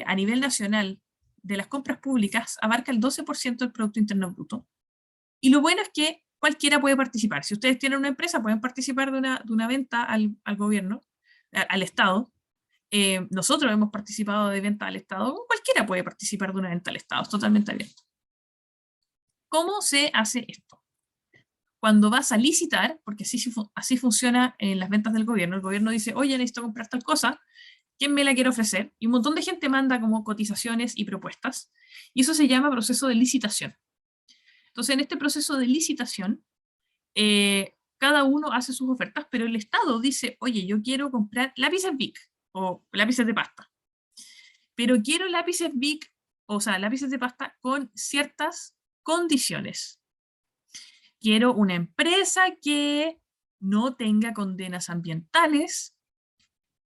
a nivel nacional de las compras públicas abarca el 12% del Producto Interno Bruto. Y lo bueno es que cualquiera puede participar. Si ustedes tienen una empresa, pueden participar de una venta al gobierno, al Estado. Nosotros hemos participado de venta al Estado. Cualquiera puede participar de una venta al Estado, es totalmente abierto. ¿Cómo se hace esto? Cuando vas a licitar, porque así funciona en las ventas del gobierno, el gobierno dice, oye, necesito comprar tal cosa, ¿quién me la quiere ofrecer? Y un montón de gente manda como cotizaciones y propuestas, y eso se llama proceso de licitación. Entonces, en este proceso de licitación, cada uno hace sus ofertas, pero el Estado dice, oye, yo quiero comprar lápices Bic o lápices de pasta, pero quiero lápices Bic, o sea, lápices de pasta con ciertas condiciones. Quiero una empresa que no tenga condenas ambientales,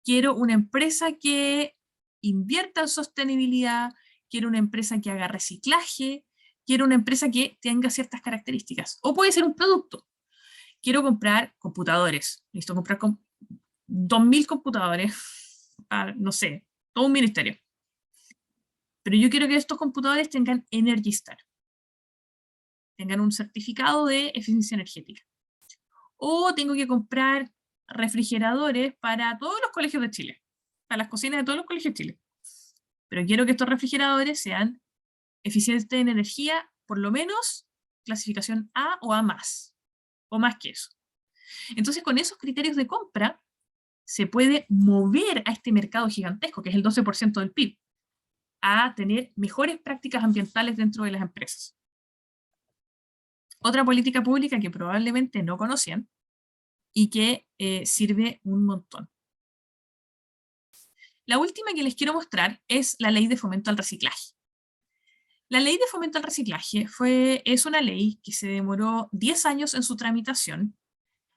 quiero una empresa que invierta en sostenibilidad, quiero una empresa que haga reciclaje, quiero una empresa que tenga ciertas características. O puede ser un producto. Quiero comprar computadores. Necesito comprar 2000 computadores. No sé, todo un ministerio. Pero yo quiero que estos computadores tengan Energy Star. Tengan un certificado de eficiencia energética. O tengo que comprar refrigeradores para todos los colegios de Chile. Para las cocinas de todos los colegios de Chile. Pero quiero que estos refrigeradores sean eficientes en energía, por lo menos clasificación A o A+, o más que eso. Entonces, con esos criterios de compra, se puede mover a este mercado gigantesco, que es el 12% del PIB, a tener mejores prácticas ambientales dentro de las empresas. Otra política pública que probablemente no conocían y que sirve un montón. La última que les quiero mostrar es la Ley de Fomento al Reciclaje. La Ley de Fomento al Reciclaje es una ley que se demoró 10 años en su tramitación,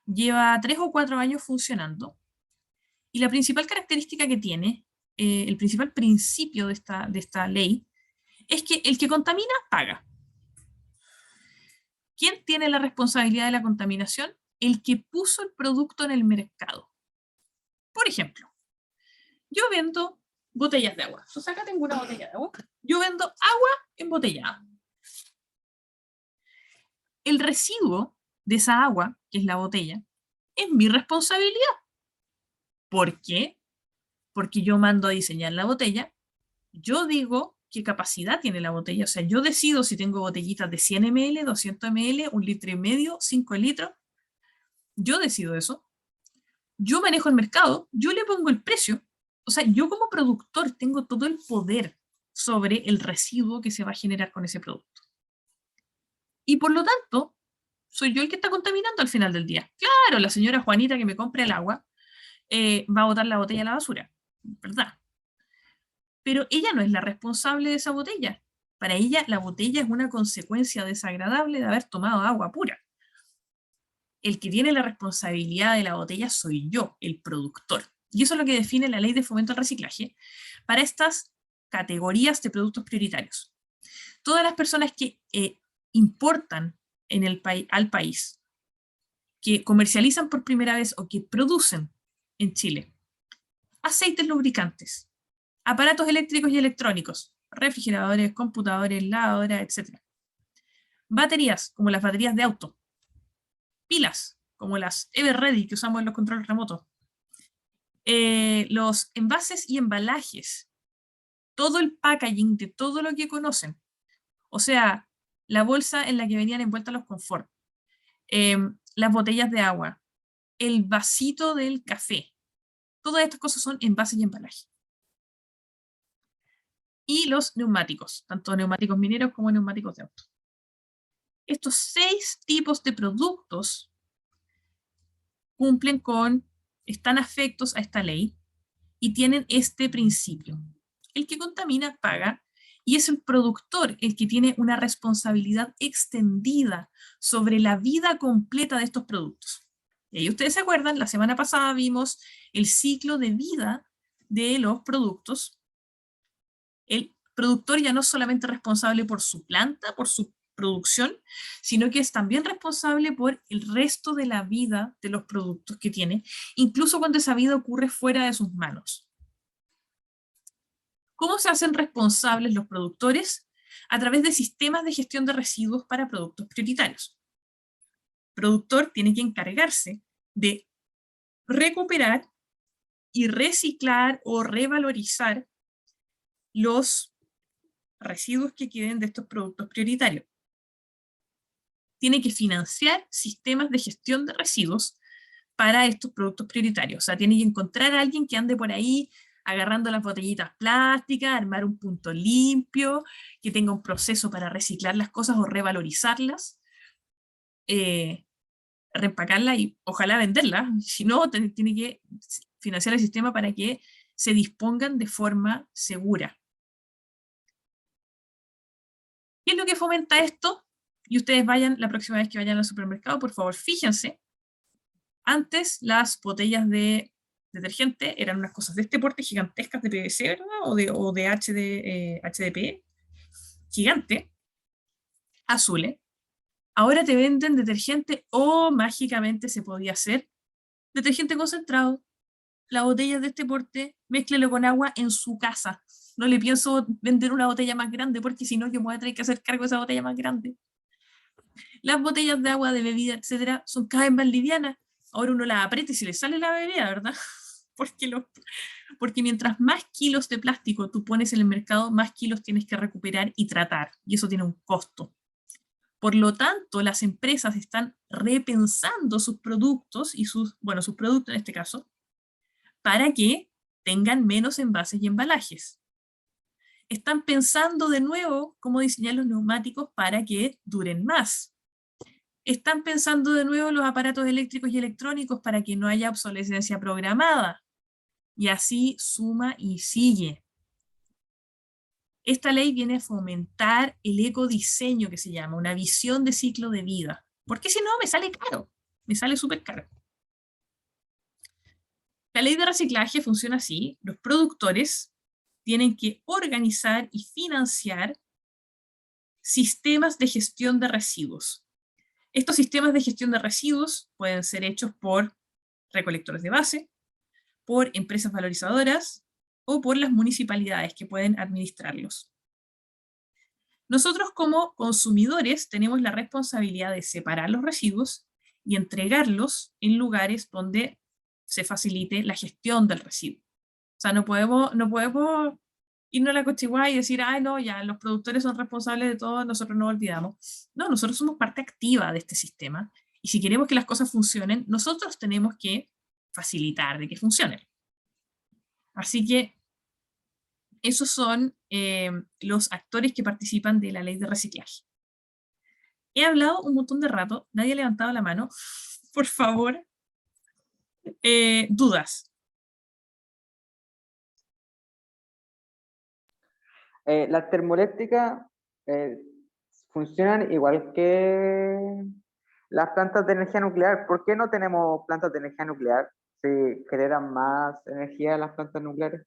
lleva 3 o 4 años funcionando, y la principal característica que tiene, el principal principio de esta ley, es que el que contamina, paga. ¿Quién tiene la responsabilidad de la contaminación? El que puso el producto en el mercado. Por ejemplo, yo vendo botellas de agua. Entonces acá tengo una botella de agua. Yo vendo agua embotellada. El residuo de esa agua, que es la botella, es mi responsabilidad. ¿Por qué? Porque yo mando a diseñar la botella, yo digo qué capacidad tiene la botella, o sea, yo decido si tengo botellitas de 100 ml, 200 ml, 1,5 litros, 5 litros, yo decido eso, yo manejo el mercado, yo le pongo el precio, o sea, yo como productor tengo todo el poder sobre el residuo que se va a generar con ese producto. Y por lo tanto, soy yo el que está contaminando al final del día. Claro, la señora Juanita que me compra el agua va a botar la botella a la basura, ¿verdad? Pero ella no es la responsable de esa botella. Para ella, la botella es una consecuencia desagradable de haber tomado agua pura. El que tiene la responsabilidad de la botella soy yo, el productor. Y eso es lo que define la Ley de Fomento al Reciclaje para estas categorías de productos prioritarios. Todas las personas que importan al país, que comercializan por primera vez o que producen en Chile aceites lubricantes, aparatos eléctricos y electrónicos, refrigeradores, computadores, lavadoras, etc. Baterías, como las baterías de auto. Pilas, como las Everready que usamos en los controles remotos. Los envases y embalajes. Todo el packaging de todo lo que conocen. O sea, la bolsa en la que venían envueltas los confort. Las botellas de agua. El vasito del café. Todas estas cosas son envases y embalaje. Y los neumáticos, tanto neumáticos mineros como neumáticos de auto. Estos 6 tipos de productos están afectos a esta ley y tienen este principio. El que contamina paga, y es el productor el que tiene una responsabilidad extendida sobre la vida completa de estos productos. Y ahí ustedes se acuerdan, la semana pasada vimos el ciclo de vida de los productos. El productor ya no es solamente responsable por su planta, por su producción, sino que es también responsable por el resto de la vida de los productos que tiene, incluso cuando esa vida ocurre fuera de sus manos. ¿Cómo se hacen responsables los productores? A través de sistemas de gestión de residuos para productos prioritarios. El productor tiene que encargarse de recuperar y reciclar o revalorizar los residuos que queden de estos productos prioritarios. Tiene que financiar sistemas de gestión de residuos para estos productos prioritarios. O sea, tiene que encontrar a alguien que ande por ahí agarrando las botellitas plásticas, armar un punto limpio, que tenga un proceso para reciclar las cosas o revalorizarlas, reempacarlas y ojalá venderlas. Si no, tiene que financiar el sistema para que se dispongan de forma segura. ¿Qué es lo que fomenta esto? Y ustedes vayan, la próxima vez que vayan al supermercado, por favor, fíjense. Antes las botellas de detergente eran unas cosas de este porte gigantescas de PVC, ¿verdad? O de HDPE, gigante, azules. Ahora te venden detergente o mágicamente se podía hacer detergente concentrado. La botella de este porte, mézclelo con agua en su casa. No le pienso vender una botella más grande porque si no yo me voy a tener que hacer cargo de esa botella más grande. Las botellas de agua, de bebida, etcétera, son cada vez más livianas. Ahora uno las aprieta y se le sale la bebida, ¿verdad? Porque mientras más kilos de plástico tú pones en el mercado, más kilos tienes que recuperar y tratar. Y eso tiene un costo. Por lo tanto, las empresas están repensando sus productos y sus productos en este caso, para que tengan menos envases y embalajes. Están pensando de nuevo cómo diseñar los neumáticos para que duren más. Están pensando de nuevo los aparatos eléctricos y electrónicos para que no haya obsolescencia programada. Y así suma y sigue. Esta ley viene a fomentar el ecodiseño, que se llama, una visión de ciclo de vida. Porque si no, me sale caro. Me sale súper caro. La ley de reciclaje funciona así. Los productores tienen que organizar y financiar sistemas de gestión de residuos. Estos sistemas de gestión de residuos pueden ser hechos por recolectores de base, por empresas valorizadoras o por las municipalidades que pueden administrarlos. Nosotros como consumidores tenemos la responsabilidad de separar los residuos y entregarlos en lugares donde se facilite la gestión del residuo. O sea, no podemos irnos a la cochiguá y decir, ay no, ya, los productores son responsables de todo, nosotros nos olvidamos. No, nosotros somos parte activa de este sistema, y si queremos que las cosas funcionen, nosotros tenemos que facilitar de que funcionen. Así que esos son los actores que participan de la ley de reciclaje. He hablado un montón de rato, nadie ha levantado la mano, por favor. ¿Dudas? Las termoeléctricas funcionan igual que las plantas de energía nuclear. ¿Por qué no tenemos plantas de energía nuclear? ¿Se generan más energía en las plantas nucleares?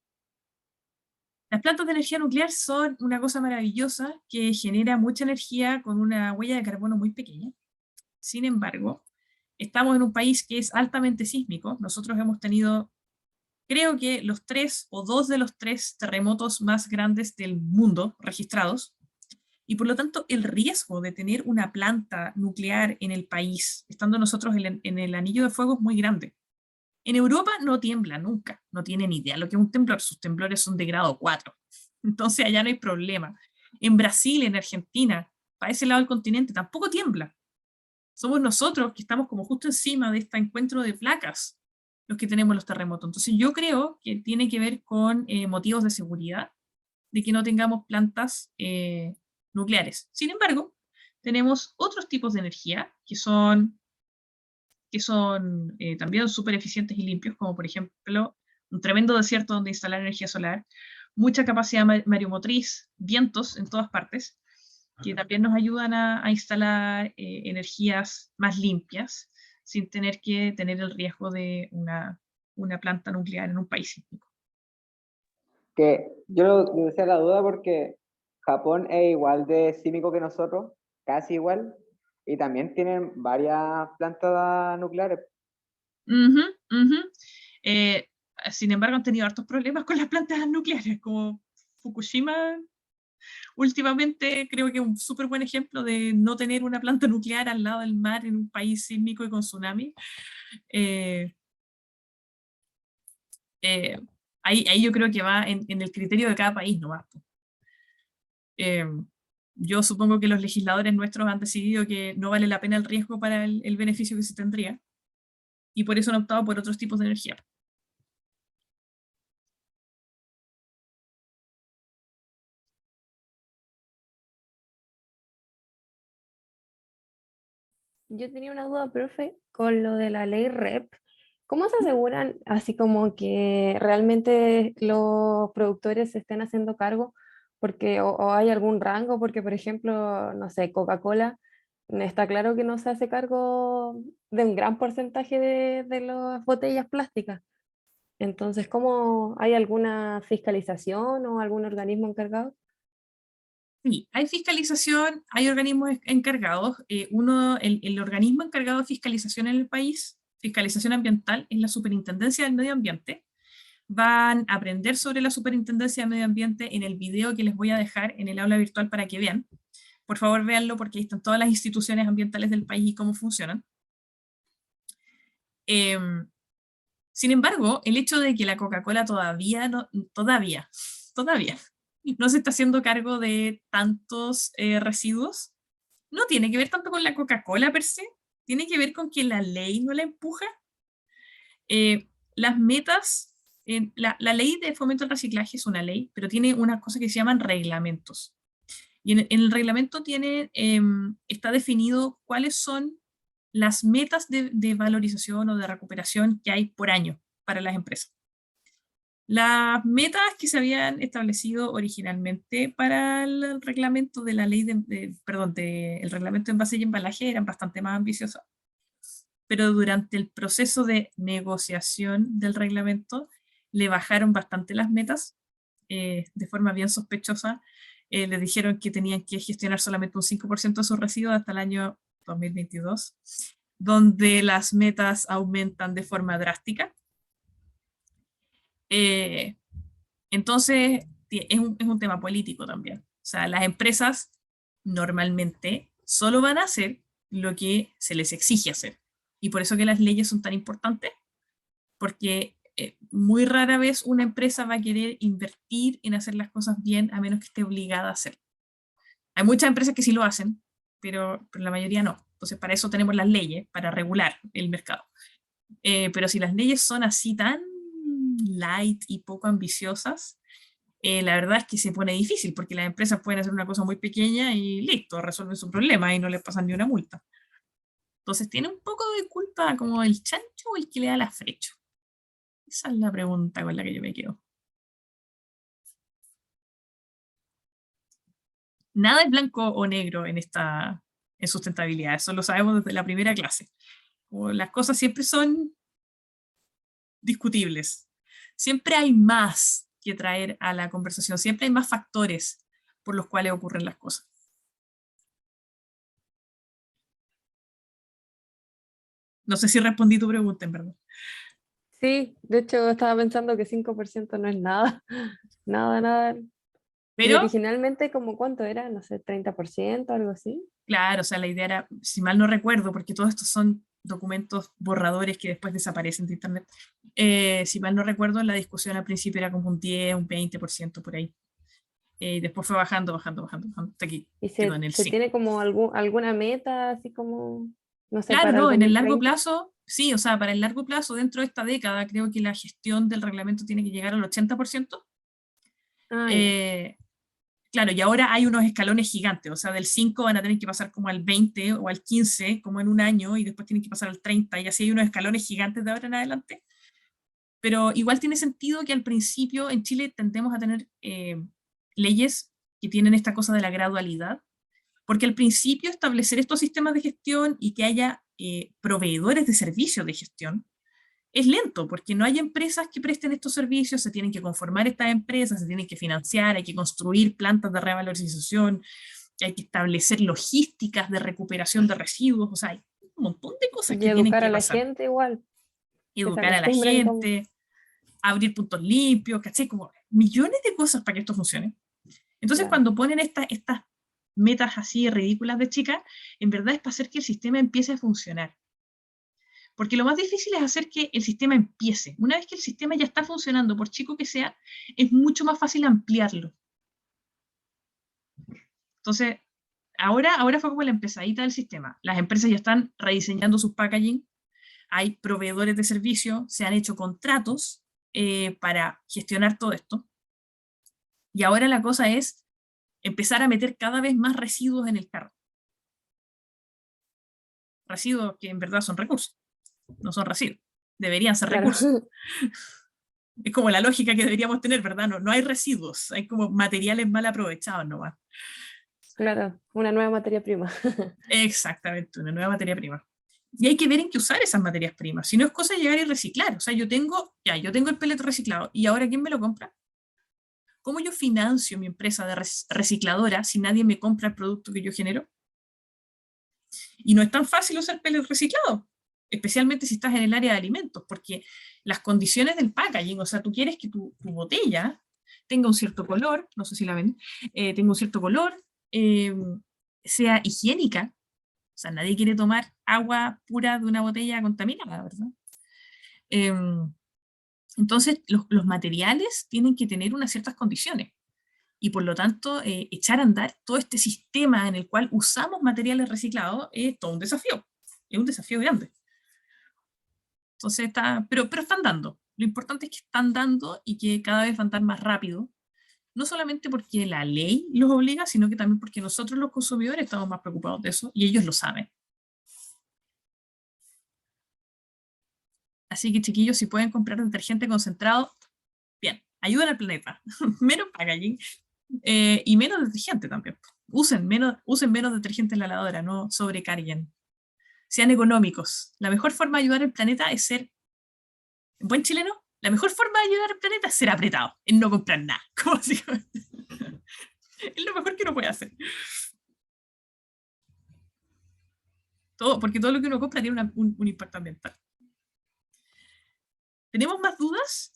Las plantas de energía nuclear son una cosa maravillosa que genera mucha energía con una huella de carbono muy pequeña. Sin embargo, estamos en un país que es altamente sísmico. Nosotros hemos tenido, creo que los 3 o 2 de los 3 terremotos más grandes del mundo registrados. Y por lo tanto, el riesgo de tener una planta nuclear en el país, estando nosotros en el anillo de fuego, es muy grande. En Europa no tiembla nunca, no tienen idea lo que es un temblor, sus temblores son de grado 4. Entonces allá no hay problema. En Brasil, en Argentina, para ese lado del continente, tampoco tiembla. Somos nosotros que estamos como justo encima de este encuentro de placas los que tenemos los terremotos. Entonces yo creo que tiene que ver con motivos de seguridad, de que no tengamos plantas nucleares. Sin embargo, tenemos otros tipos de energía que son también súper eficientes y limpios, como por ejemplo un tremendo desierto donde instalar energía solar, mucha capacidad mareomotriz, vientos en todas partes, que también nos ayudan a instalar energías más limpias sin tener que tener el riesgo de una planta nuclear en un país sísmico. Que yo decía la duda porque Japón es igual de sísmico que nosotros, casi igual, y también tienen varias plantas nucleares. Ujú, ujú. Eh, Sin embargo, han tenido hartos problemas con las plantas nucleares, como Fukushima. Últimamente creo que es un súper buen ejemplo de no tener una planta nuclear al lado del mar en un país sísmico y con tsunami. Eh, eh, ahí yo creo que va en el criterio de cada país nomás. Eh, yo supongo que los legisladores nuestros han decidido que no vale la pena el riesgo para el beneficio que se tendría, y por eso han optado por otros tipos de energía. Yo tenía una duda, profe, con lo de la ley REP. ¿Cómo se aseguran así como que realmente los productores se estén haciendo cargo? Porque o hay algún rango, porque por ejemplo, no sé, Coca-Cola, está claro que no se hace cargo de un gran porcentaje de las botellas plásticas. Entonces, ¿cómo hay alguna fiscalización o algún organismo encargado? Sí, hay fiscalización, hay organismos encargados. El organismo encargado de fiscalización en el país, fiscalización ambiental, es la Superintendencia del Medio Ambiente. Van a aprender sobre la Superintendencia del Medio Ambiente en el video que les voy a dejar en el aula virtual para que vean. Por favor, véanlo porque ahí están todas las instituciones ambientales del país y cómo funcionan. Sin embargo, el hecho de que la Coca-Cola todavía no se está haciendo cargo de tantos residuos, no tiene que ver tanto con la Coca-Cola per se, tiene que ver con que la ley no la empuja. Las metas, la ley de fomento al reciclaje es una ley, pero tiene unas cosas que se llaman reglamentos. Y en el reglamento está definido cuáles son las metas de valorización o de recuperación que hay por año para las empresas. Las metas que se habían establecido originalmente para el reglamento de la ley el reglamento de envase y embalaje eran bastante más ambiciosas, pero durante el proceso de negociación del reglamento le bajaron bastante las metas de forma bien sospechosa. Les dijeron que tenían que gestionar solamente un 5% de sus residuos hasta el año 2022, donde las metas aumentan de forma drástica. Entonces, es un tema político también. O sea, las empresas normalmente solo van a hacer lo que se les exige hacer. Y por eso que las leyes son tan importantes, porque muy rara vez una empresa va a querer invertir en hacer las cosas bien a menos que esté obligada a hacerlo. Hay muchas empresas que sí lo hacen, pero la mayoría no. Entonces, para eso tenemos las leyes, para regular el mercado. Pero si las leyes son así tan light y poco ambiciosas, la verdad es que se pone difícil, porque las empresas pueden hacer una cosa muy pequeña y listo, resuelven su problema y no les pasan ni una multa. Entonces, ¿tiene un poco de culpa como el chancho o el que le da la frecha? Esa es la pregunta con la que yo me quedo. Nada es blanco o negro en sustentabilidad, eso lo sabemos desde la primera clase. Las cosas siempre son discutibles. Siempre hay más que traer a la conversación, siempre hay más factores por los cuales ocurren las cosas. No sé si respondí tu pregunta, en verdad. Sí, de hecho estaba pensando que 5% no es nada, nada, nada. Y Pero, originalmente, ¿como cuánto era? No sé, 30%, algo así. claro, o sea, la idea era, si mal no recuerdo, porque todos estos son documentos borradores que después desaparecen de internet, si mal no recuerdo, la discusión al principio era como un 10, un 20% por ahí. Y después fue bajando, bajando, bajando, bajando, hasta aquí ¿Y quedó en el se 5. tiene como alguna meta, así como, no sé, Claro, para el no, en el largo 2030? plazo, sí, o sea, para el largo plazo, dentro de esta década, creo que la gestión del reglamento tiene que llegar al 80%. Ah, ya, Eh, claro, y ahora hay unos escalones gigantes, o sea, del 5 van a tener que pasar como al 20 o al 15, como en un año, y después tienen que pasar al 30, y así hay unos escalones gigantes de ahora en adelante. Pero igual tiene sentido que al principio en Chile tendemos a tener leyes que tienen esta cosa de la gradualidad, porque al principio establecer estos sistemas de gestión y que haya proveedores de servicios de gestión es lento, porque no hay empresas que presten estos servicios, se tienen que conformar estas empresas, se tienen que financiar, hay que construir plantas de revalorización, hay que establecer logísticas de recuperación de residuos, o sea, hay un montón de cosas y que tienen educar a que la pasar. gente igual, que se Educar a la acostumbren como, gente, abrir puntos limpios, ¿cachai? Como millones de cosas para que esto funcione. Entonces, claro. cuando ponen estas metas así ridículas de chicas, en verdad es para hacer que el sistema empiece a funcionar. Porque lo más difícil es hacer que el sistema empiece. Una vez que el sistema ya está funcionando, por chico que sea, es mucho más fácil ampliarlo. Entonces, ahora fue como la empezadita del sistema. Las empresas ya están rediseñando sus packaging, hay proveedores de servicio, se han hecho contratos para gestionar todo esto. Y ahora la cosa es empezar a meter cada vez más residuos en el carro. Residuos que en verdad son recursos, no son residuos. Deberían ser Claro, recursos. Es como la lógica que deberíamos tener, ¿verdad? No hay residuos, hay como materiales mal aprovechados nomás. claro, una nueva materia prima. Exactamente, una nueva materia prima. Y hay que ver en qué usar esas materias primas. Si no es cosa de llegar y reciclar. O sea, yo tengo el pellet reciclado y ahora ¿quién me lo compra? ¿Cómo yo financio mi empresa de recicladora si nadie me compra el producto que yo genero? Y no es tan fácil usar pellet reciclado, especialmente si estás en el área de alimentos, porque las condiciones del packaging, o sea, tú quieres que tu botella tenga un cierto color, no sé si la ven, tenga un cierto color, eh, sea higiénica, o sea, nadie quiere tomar agua pura de una botella contaminada, ¿verdad? Eh, entonces, los materiales tienen que tener unas ciertas condiciones y por lo tanto, echar a andar todo este sistema en el cual usamos materiales reciclados es todo un desafío, es un desafío grande. Entonces, pero están dando. Lo importante es que están dando y que cada vez van a andar más rápido, no solamente porque la ley los obliga, sino que también porque nosotros los consumidores estamos más preocupados de eso y ellos lo saben. Así que chiquillos, si pueden comprar detergente concentrado, bien, ayudan al planeta, menos packaging y menos detergente también. Usen menos detergente en la lavadora, no sobrecarguen. Sean económicos. La mejor forma de ayudar al planeta es ser, en buen chileno, la mejor forma de ayudar al planeta es ser apretado, en no comprar nada. Como básicamente. Es lo mejor que uno puede hacer. Porque todo lo que uno compra tiene un impacto ambiental. ¿Tenemos más dudas?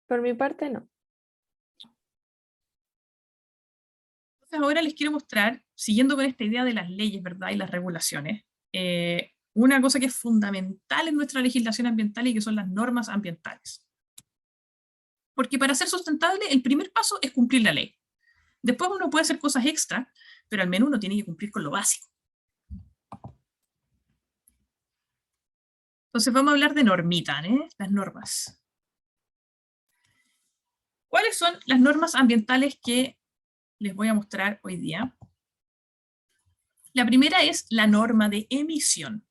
Por mi parte, no. Entonces ahora les quiero mostrar, siguiendo con esta idea de las leyes, ¿verdad? Y las regulaciones, una cosa que es fundamental en nuestra legislación ambiental y que son las normas ambientales. Porque para ser sustentable, el primer paso es cumplir la ley. Después uno puede hacer cosas extra, pero al menos uno tiene que cumplir con lo básico. Entonces vamos a hablar de normitas, las normas. ¿Cuáles son las normas ambientales que les voy a mostrar hoy día? La primera es la norma de emisión.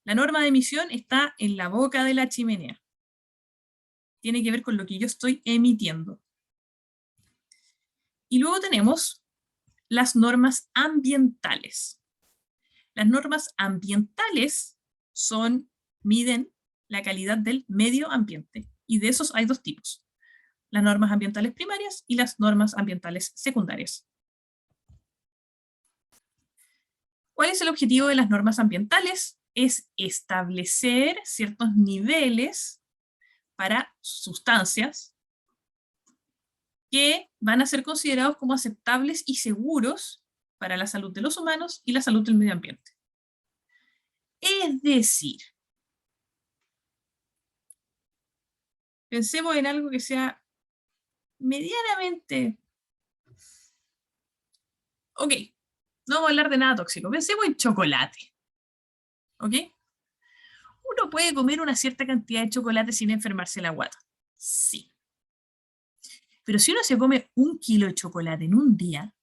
La norma de emisión está en la boca de la chimenea. Tiene que ver con lo que yo estoy emitiendo. Y luego tenemos las normas ambientales. Las normas ambientales miden la calidad del medio ambiente. Y de esos hay dos tipos. Las normas ambientales primarias y las normas ambientales secundarias. ¿Cuál es el objetivo de las normas ambientales? Es establecer ciertos niveles para sustancias que van a ser considerados como aceptables y seguros para la salud de los humanos y la salud del medio ambiente. Es decir, pensemos en algo que sea medianamente... Ok, no vamos a hablar de nada tóxico. Pensemos en chocolate. ¿Ok? ¿Uno puede comer una cierta cantidad de chocolate sin enfermarse la guata? Sí. Pero si uno se come 1 kilo de chocolate en un día,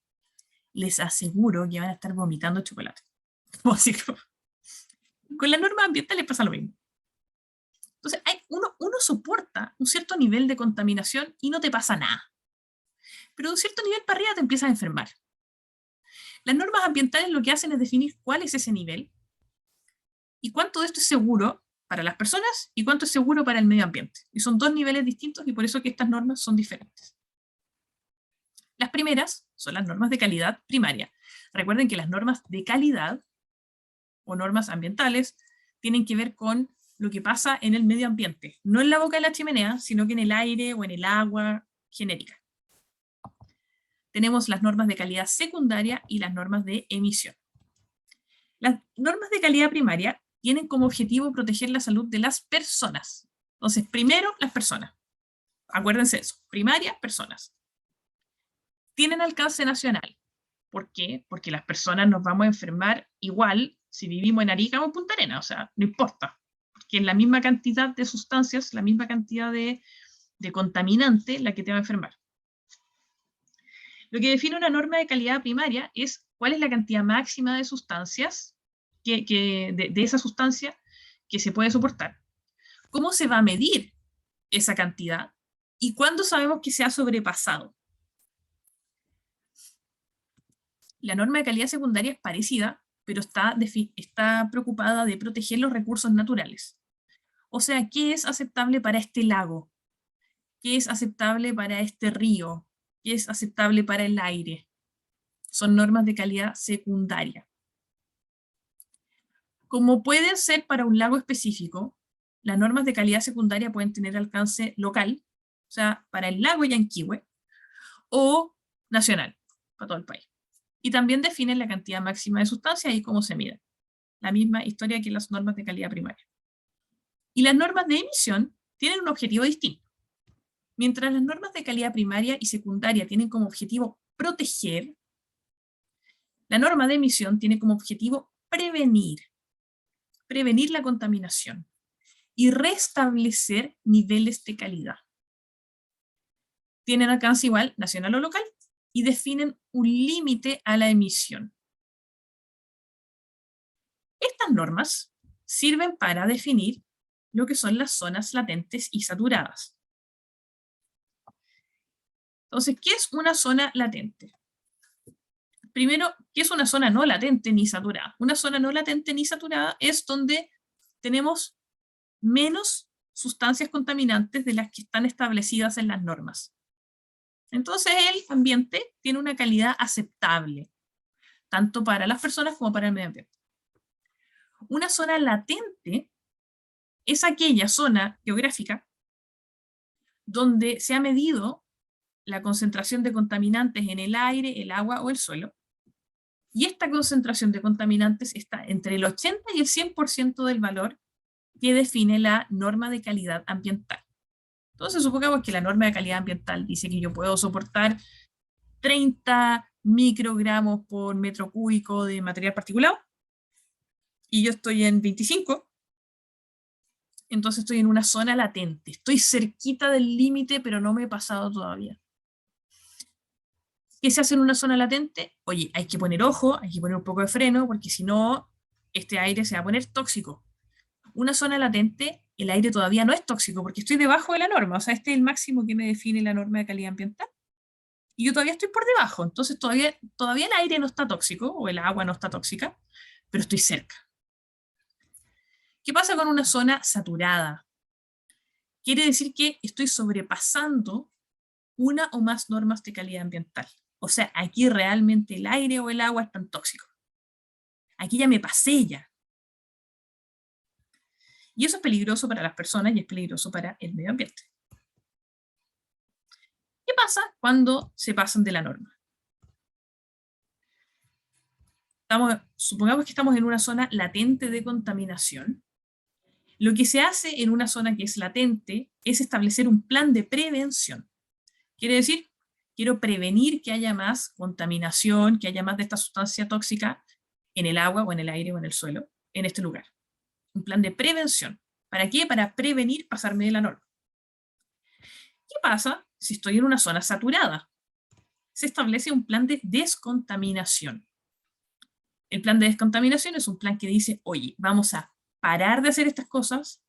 les aseguro que van a estar vomitando chocolate. Así que, con las normas ambientales pasa lo mismo. Entonces, uno soporta un cierto nivel de contaminación y no te pasa nada. Pero de un cierto nivel para arriba te empiezas a enfermar. Las normas ambientales lo que hacen es definir cuál es ese nivel y cuánto de esto es seguro para las personas y cuánto es seguro para el medio ambiente. Y son 2 niveles distintos y por eso que estas normas son diferentes. Las primeras son las normas de calidad primaria. Recuerden que las normas de calidad o normas ambientales tienen que ver con lo que pasa en el medio ambiente, no en la boca de la chimenea, sino que en el aire o en el agua genérica. Tenemos las normas de calidad secundaria y las normas de emisión. Las normas de calidad primaria tienen como objetivo proteger la salud de las personas. Entonces, primero, las personas. Acuérdense de eso. Primaria, personas. Tienen alcance nacional. ¿Por qué? Porque las personas nos vamos a enfermar igual si vivimos en Arica o en Punta Arenas. O sea, no importa. Porque es la misma cantidad de sustancias, la misma cantidad de contaminante la que te va a enfermar. Lo que define una norma de calidad primaria es cuál es la cantidad máxima de sustancias, de esa sustancia que se puede soportar. ¿Cómo se va a medir esa cantidad? ¿Y cuándo sabemos que se ha sobrepasado? La norma de calidad secundaria es parecida, pero está preocupada de proteger los recursos naturales. O sea, ¿qué es aceptable para este lago? ¿Qué es aceptable para este río? ¿Qué es aceptable para el aire? Son normas de calidad secundaria. Como pueden ser para un lago específico, las normas de calidad secundaria pueden tener alcance local, o sea, para el lago Yanquihue, o nacional, para todo el país. Y también definen la cantidad máxima de sustancias y cómo se mide. La misma historia que las normas de calidad primaria. Y las normas de emisión tienen un objetivo distinto. Mientras las normas de calidad primaria y secundaria tienen como objetivo proteger, la norma de emisión tiene como objetivo prevenir la contaminación y restablecer niveles de calidad. Tienen alcance igual, nacional o local, y definen un límite a la emisión. Estas normas sirven para definir lo que son las zonas latentes y saturadas. Entonces, ¿qué es una zona latente? Primero, ¿qué es una zona no latente ni saturada? Una zona no latente ni saturada es donde tenemos menos sustancias contaminantes de las que están establecidas en las normas. Entonces el ambiente tiene una calidad aceptable, tanto para las personas como para el medio ambiente. Una zona latente es aquella zona geográfica donde se ha medido la concentración de contaminantes en el aire, el agua o el suelo, y esta concentración de contaminantes está entre el 80 y el 100% del valor que define la norma de calidad ambiental. Entonces, supongamos que la norma de calidad ambiental dice que yo puedo soportar 30 microgramos por metro cúbico de material particulado, y yo estoy en 25, entonces estoy en una zona latente. Estoy cerquita del límite, pero no me he pasado todavía. ¿Qué se hace en una zona latente? Oye, hay que poner ojo, hay que poner un poco de freno, porque si no, este aire se va a poner tóxico. Una zona latente, el aire todavía no es tóxico, porque estoy debajo de la norma, o sea, este es el máximo que me define la norma de calidad ambiental, y yo todavía estoy por debajo, entonces todavía el aire no está tóxico, o el agua no está tóxica, pero estoy cerca. ¿Qué pasa con una zona saturada? Quiere decir que estoy sobrepasando una o más normas de calidad ambiental. O sea, aquí realmente el aire o el agua están tóxicos. Aquí ya me pasé ya. Y eso es peligroso para las personas y es peligroso para el medio ambiente. ¿Qué pasa cuando se pasan de la norma? Supongamos que estamos en una zona latente de contaminación. Lo que se hace en una zona que es latente es establecer un plan de prevención. Quiere decir, quiero prevenir que haya más contaminación, que haya más de esta sustancia tóxica en el agua o en el aire o en el suelo, en este lugar. Un plan de prevención. ¿Para qué? Para prevenir pasarme de la norma. ¿Qué pasa si estoy en una zona saturada? Se establece un plan de descontaminación. El plan de descontaminación es un plan que dice, oye, vamos a parar de hacer estas cosas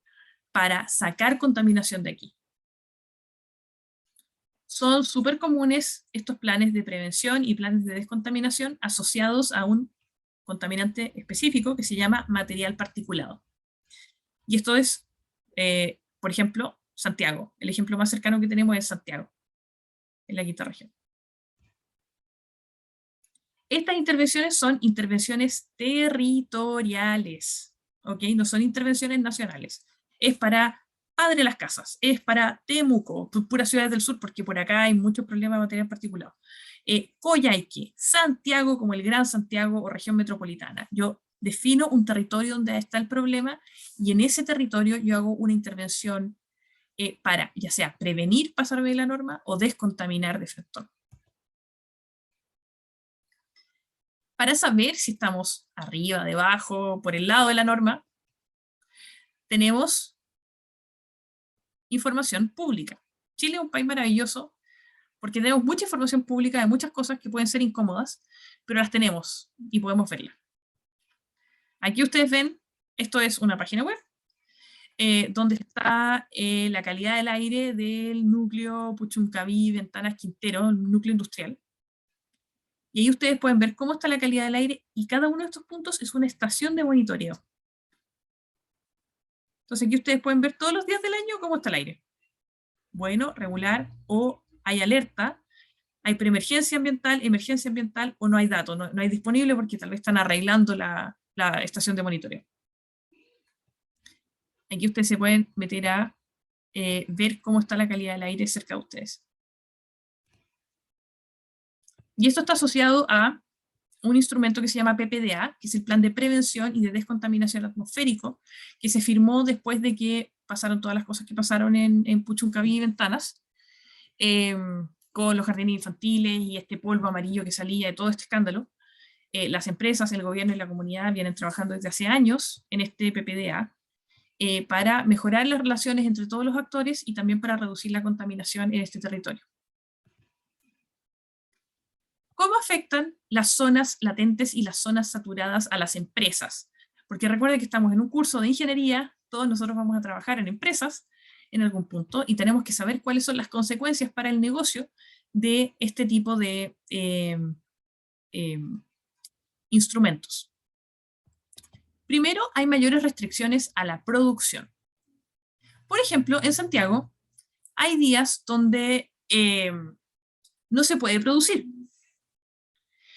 para sacar contaminación de aquí. Son súper comunes estos planes de prevención y planes de descontaminación asociados a un contaminante específico que se llama material particulado. Y esto es, por ejemplo, Santiago. El ejemplo más cercano que tenemos es Santiago, en la quinta región. Estas intervenciones son intervenciones territoriales, ¿ok? No son intervenciones nacionales. Es para Padre Las Casas, es para Temuco, puras ciudades del sur, porque por acá hay muchos problemas de material particulado. Coyhaique, Santiago como el Gran Santiago o región metropolitana. Yo defino un territorio donde está el problema y en ese territorio yo hago una intervención para, ya sea prevenir pasarme de la norma o descontaminar de frente. Para saber si estamos arriba, debajo, por el lado de la norma, tenemos información pública. Chile es un país maravilloso porque tenemos mucha información pública de muchas cosas que pueden ser incómodas, pero las tenemos y podemos verlas. Aquí ustedes ven, esto es una página web, donde está la calidad del aire del núcleo Puchuncaví, Ventanas Quintero, el núcleo industrial. Y ahí ustedes pueden ver cómo está la calidad del aire y cada uno de estos puntos es una estación de monitoreo. Entonces aquí ustedes pueden ver todos los días del año cómo está el aire. Bueno, regular, o hay alerta, hay preemergencia ambiental, emergencia ambiental, o no hay datos, no hay disponible porque tal vez están arreglando la estación de monitoreo. Aquí ustedes se pueden meter a ver cómo está la calidad del aire cerca de ustedes. Y esto está asociado a un instrumento que se llama PPDA, que es el Plan de Prevención y de Descontaminación Atmosférico, que se firmó después de que pasaron todas las cosas que pasaron en Puchuncaví y Ventanas, con los jardines infantiles y este polvo amarillo que salía de todo este escándalo. Las empresas, el gobierno y la comunidad vienen trabajando desde hace años en este PPDA para mejorar las relaciones entre todos los actores y también para reducir la contaminación en este territorio. ¿Cómo afectan las zonas latentes y las zonas saturadas a las empresas? Porque recuerden que estamos en un curso de ingeniería, todos nosotros vamos a trabajar en empresas en algún punto y tenemos que saber cuáles son las consecuencias para el negocio de este tipo de instrumentos. Primero, hay mayores restricciones a la producción. Por ejemplo, en Santiago hay días donde no se puede producir.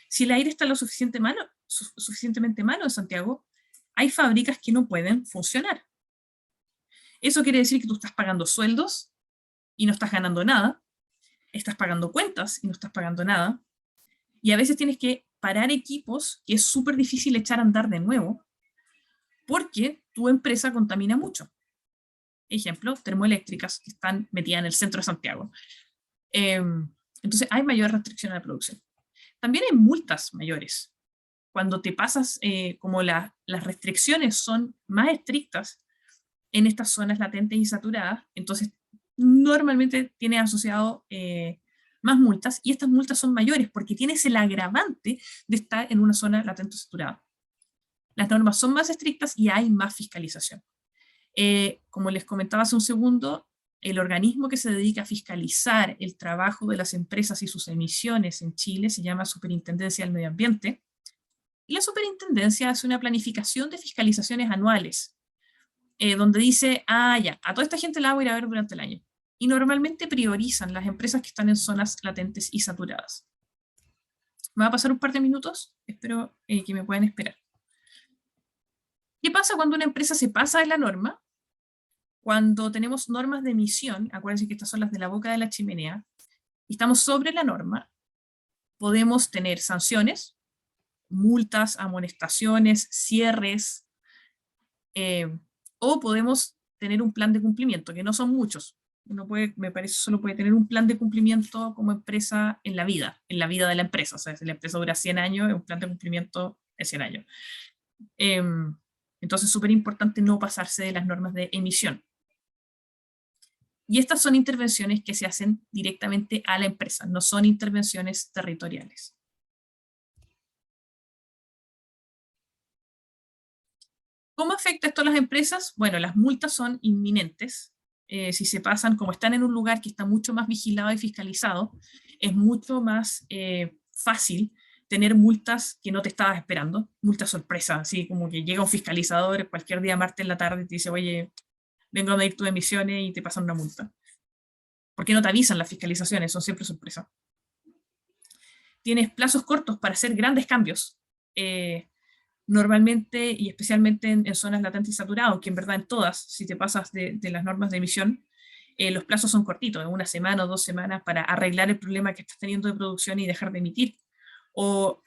Si el aire está lo suficientemente malo en Santiago, hay fábricas que no pueden funcionar. Eso quiere decir que tú estás pagando sueldos y no estás ganando nada, estás pagando cuentas y no estás pagando nada, y a veces tienes que parar equipos que es súper difícil echar a andar de nuevo, porque tu empresa contamina mucho. Ejemplo, termoeléctricas que están metidas en el centro de Santiago. Entonces hay mayor restricción a la producción. También hay multas mayores. Cuando te pasas, como las restricciones son más estrictas en estas zonas latentes y saturadas, entonces normalmente tiene asociado más multas, y estas multas son mayores porque tienes el agravante de estar en una zona latente o saturada. Las normas son más estrictas y hay más fiscalización. Como les comentaba hace un segundo, el organismo que se dedica a fiscalizar el trabajo de las empresas y sus emisiones en Chile se llama Superintendencia del Medio Ambiente, y la superintendencia hace una planificación de fiscalizaciones anuales, donde dice, ya, a toda esta gente la voy a ir a ver durante el año. Y normalmente priorizan las empresas que están en zonas latentes y saturadas. Me va a pasar un par de minutos, espero que me puedan esperar. ¿Qué pasa cuando una empresa se pasa de la norma? cuando tenemos normas de emisión, acuérdense que estas son las de la boca de la chimenea, y estamos sobre la norma, podemos tener sanciones, multas, amonestaciones, cierres, o podemos tener un plan de cumplimiento, que no son muchos. Uno puede, me parece, solo puede tener un plan de cumplimiento como empresa en la vida de la empresa. O sea, si la empresa dura 100 años, un plan de cumplimiento es 100 años. Entonces, súper importante no pasarse de las normas de emisión. Y estas son intervenciones que se hacen directamente a la empresa, no son intervenciones territoriales. ¿Cómo afecta esto a las empresas? Bueno, las multas son inminentes. Si se pasan, como están en un lugar que está mucho más vigilado y fiscalizado, es mucho más fácil tener multas que no te estabas esperando, multas sorpresa, así como que llega un fiscalizador cualquier día martes en la tarde y te dice, oye, vengo a medir tus emisiones y te pasan una multa. ¿Por qué no te avisan las fiscalizaciones? Son siempre sorpresa. Tienes plazos cortos para hacer grandes cambios. Normalmente, y especialmente en zonas latentes y saturadas, aunque en verdad en todas, si te pasas de las normas de emisión, los plazos son cortitos, 1 semana o 2 semanas para arreglar el problema que estás teniendo de producción y dejar de emitir, o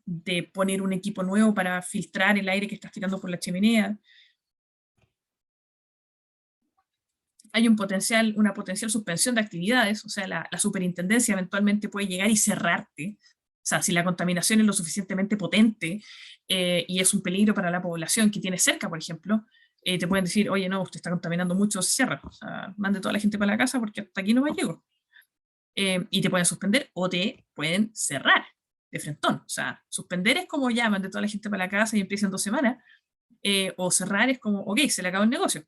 de poner un equipo nuevo para filtrar el aire que estás tirando por la chimenea. Hay una potencial suspensión de actividades, o sea, la superintendencia eventualmente puede llegar y cerrarte. O sea, si la contaminación es lo suficientemente potente y es un peligro para la población que tiene cerca, por ejemplo, te pueden decir, oye, no, usted está contaminando mucho, cierra. O sea, mande toda la gente para la casa porque hasta aquí no me llego. Y te pueden suspender o te pueden cerrar de frentón. O sea, suspender es como ya, mande toda la gente para la casa y empieza en 2 semanas. O cerrar es como, ok, se le acabó el negocio.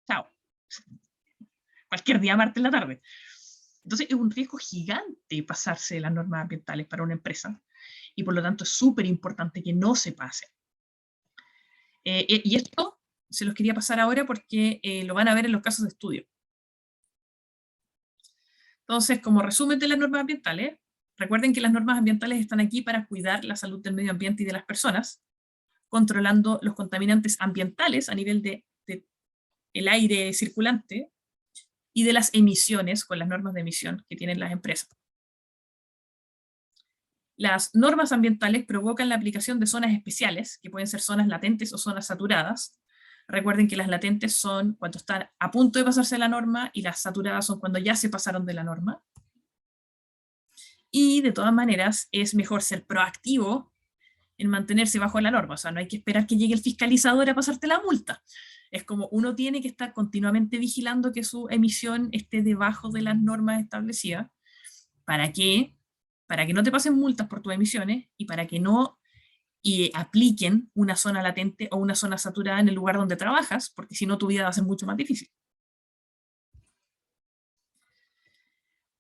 Chao. Cualquier día martes en la tarde. Entonces es un riesgo gigante pasarse de las normas ambientales para una empresa y por lo tanto es súper importante que no se pase. Y esto se los quería pasar ahora porque lo van a ver en los casos de estudio. Entonces, como resumen de las normas ambientales, recuerden que las normas ambientales están aquí para cuidar la salud del medio ambiente y de las personas, controlando los contaminantes ambientales a nivel de el aire circulante, y de las emisiones con las normas de emisión que tienen las empresas. Las normas ambientales provocan la aplicación de zonas especiales, que pueden ser zonas latentes o zonas saturadas. Recuerden que las latentes son cuando están a punto de pasarse la norma y las saturadas son cuando ya se pasaron de la norma. Y de todas maneras es mejor ser proactivo en mantenerse bajo la norma, o sea, no hay que esperar que llegue el fiscalizador a pasarte la multa. Es como uno tiene que estar continuamente vigilando que su emisión esté debajo de las normas establecidas. ¿Para qué? Para que no te pasen multas por tus emisiones y para que no apliquen una zona latente o una zona saturada en el lugar donde trabajas, porque si no tu vida va a ser mucho más difícil.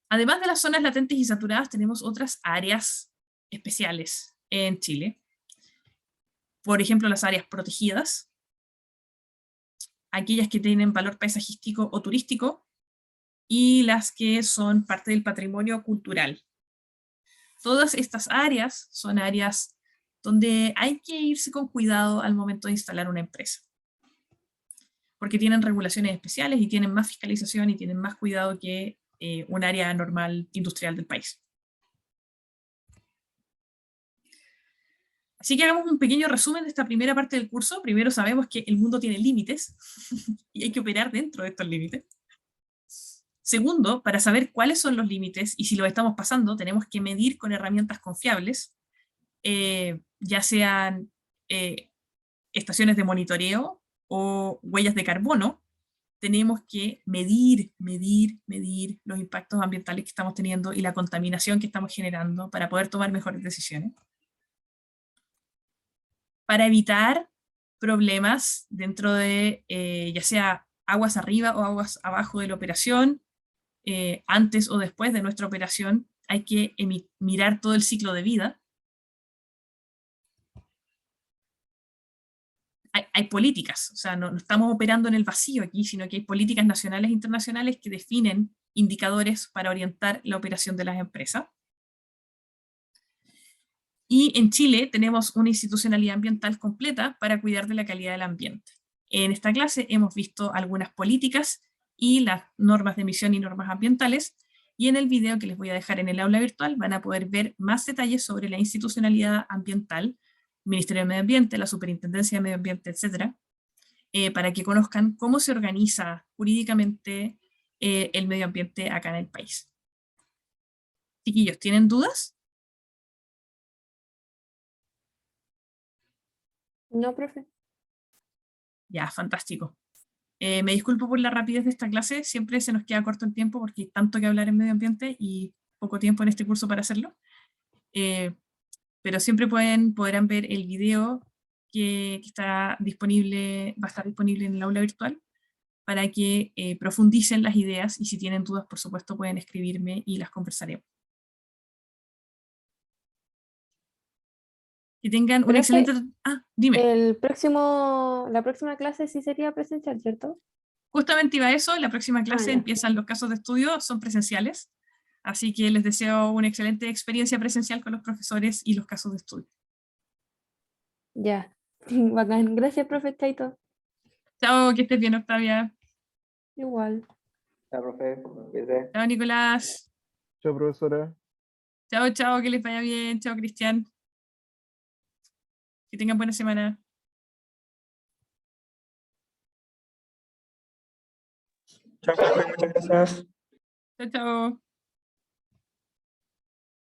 Además de las zonas latentes y saturadas, tenemos otras áreas especiales en Chile. Por ejemplo, las áreas protegidas, aquellas que tienen valor paisajístico o turístico, y las que son parte del patrimonio cultural. Todas estas áreas son áreas donde hay que irse con cuidado al momento de instalar una empresa, porque tienen regulaciones especiales y tienen más fiscalización y tienen más cuidado que un área normal industrial del país. Así que hagamos un pequeño resumen de esta primera parte del curso. Primero, sabemos que el mundo tiene límites y hay que operar dentro de estos límites. Segundo, para saber cuáles son los límites y si los estamos pasando, tenemos que medir con herramientas confiables, ya sean estaciones de monitoreo o huellas de carbono. Tenemos que medir los impactos ambientales que estamos teniendo y la contaminación que estamos generando para poder tomar mejores decisiones. Para evitar problemas dentro de ya sea aguas arriba o aguas abajo de la operación, antes o después de nuestra operación, hay que mirar todo el ciclo de vida. Hay políticas, o sea, no estamos operando en el vacío aquí, sino que hay políticas nacionales e internacionales que definen indicadores para orientar la operación de las empresas. Y en Chile tenemos una institucionalidad ambiental completa para cuidar de la calidad del ambiente. En esta clase hemos visto algunas políticas y las normas de emisión y normas ambientales, y en el video que les voy a dejar en el aula virtual van a poder ver más detalles sobre la institucionalidad ambiental, Ministerio de Medio Ambiente, la Superintendencia de Medio Ambiente, etc., para que conozcan cómo se organiza jurídicamente el medio ambiente acá en el país. Chiquillos, ¿tienen dudas? No, profe. Ya, fantástico. Me disculpo por la rapidez de esta clase, siempre se nos queda corto el tiempo porque hay tanto que hablar en medio ambiente y poco tiempo en este curso para hacerlo. Pero siempre podrán ver el video que está disponible, va a estar disponible en el aula virtual para que profundicen las ideas, y si tienen dudas, por supuesto, pueden escribirme y las conversaremos. Que tengan un Profe, excelente... Ah, dime. La próxima clase sí sería presencial, ¿cierto? Justamente iba a eso, la próxima clase ya. empiezan los casos de estudio, son presenciales, así que les deseo una excelente experiencia presencial con los profesores y los casos de estudio. Ya. Bacán. Gracias, profe Chaito. Chao, que estés bien, Octavia. Igual. Chao, profe. Cuídese. Chao, Nicolás. Chao, profesora. Chao, chao, que les vaya bien. Chao, Cristian. Que tengan buena semana. Chao, profe, muchas gracias. Chao, chao.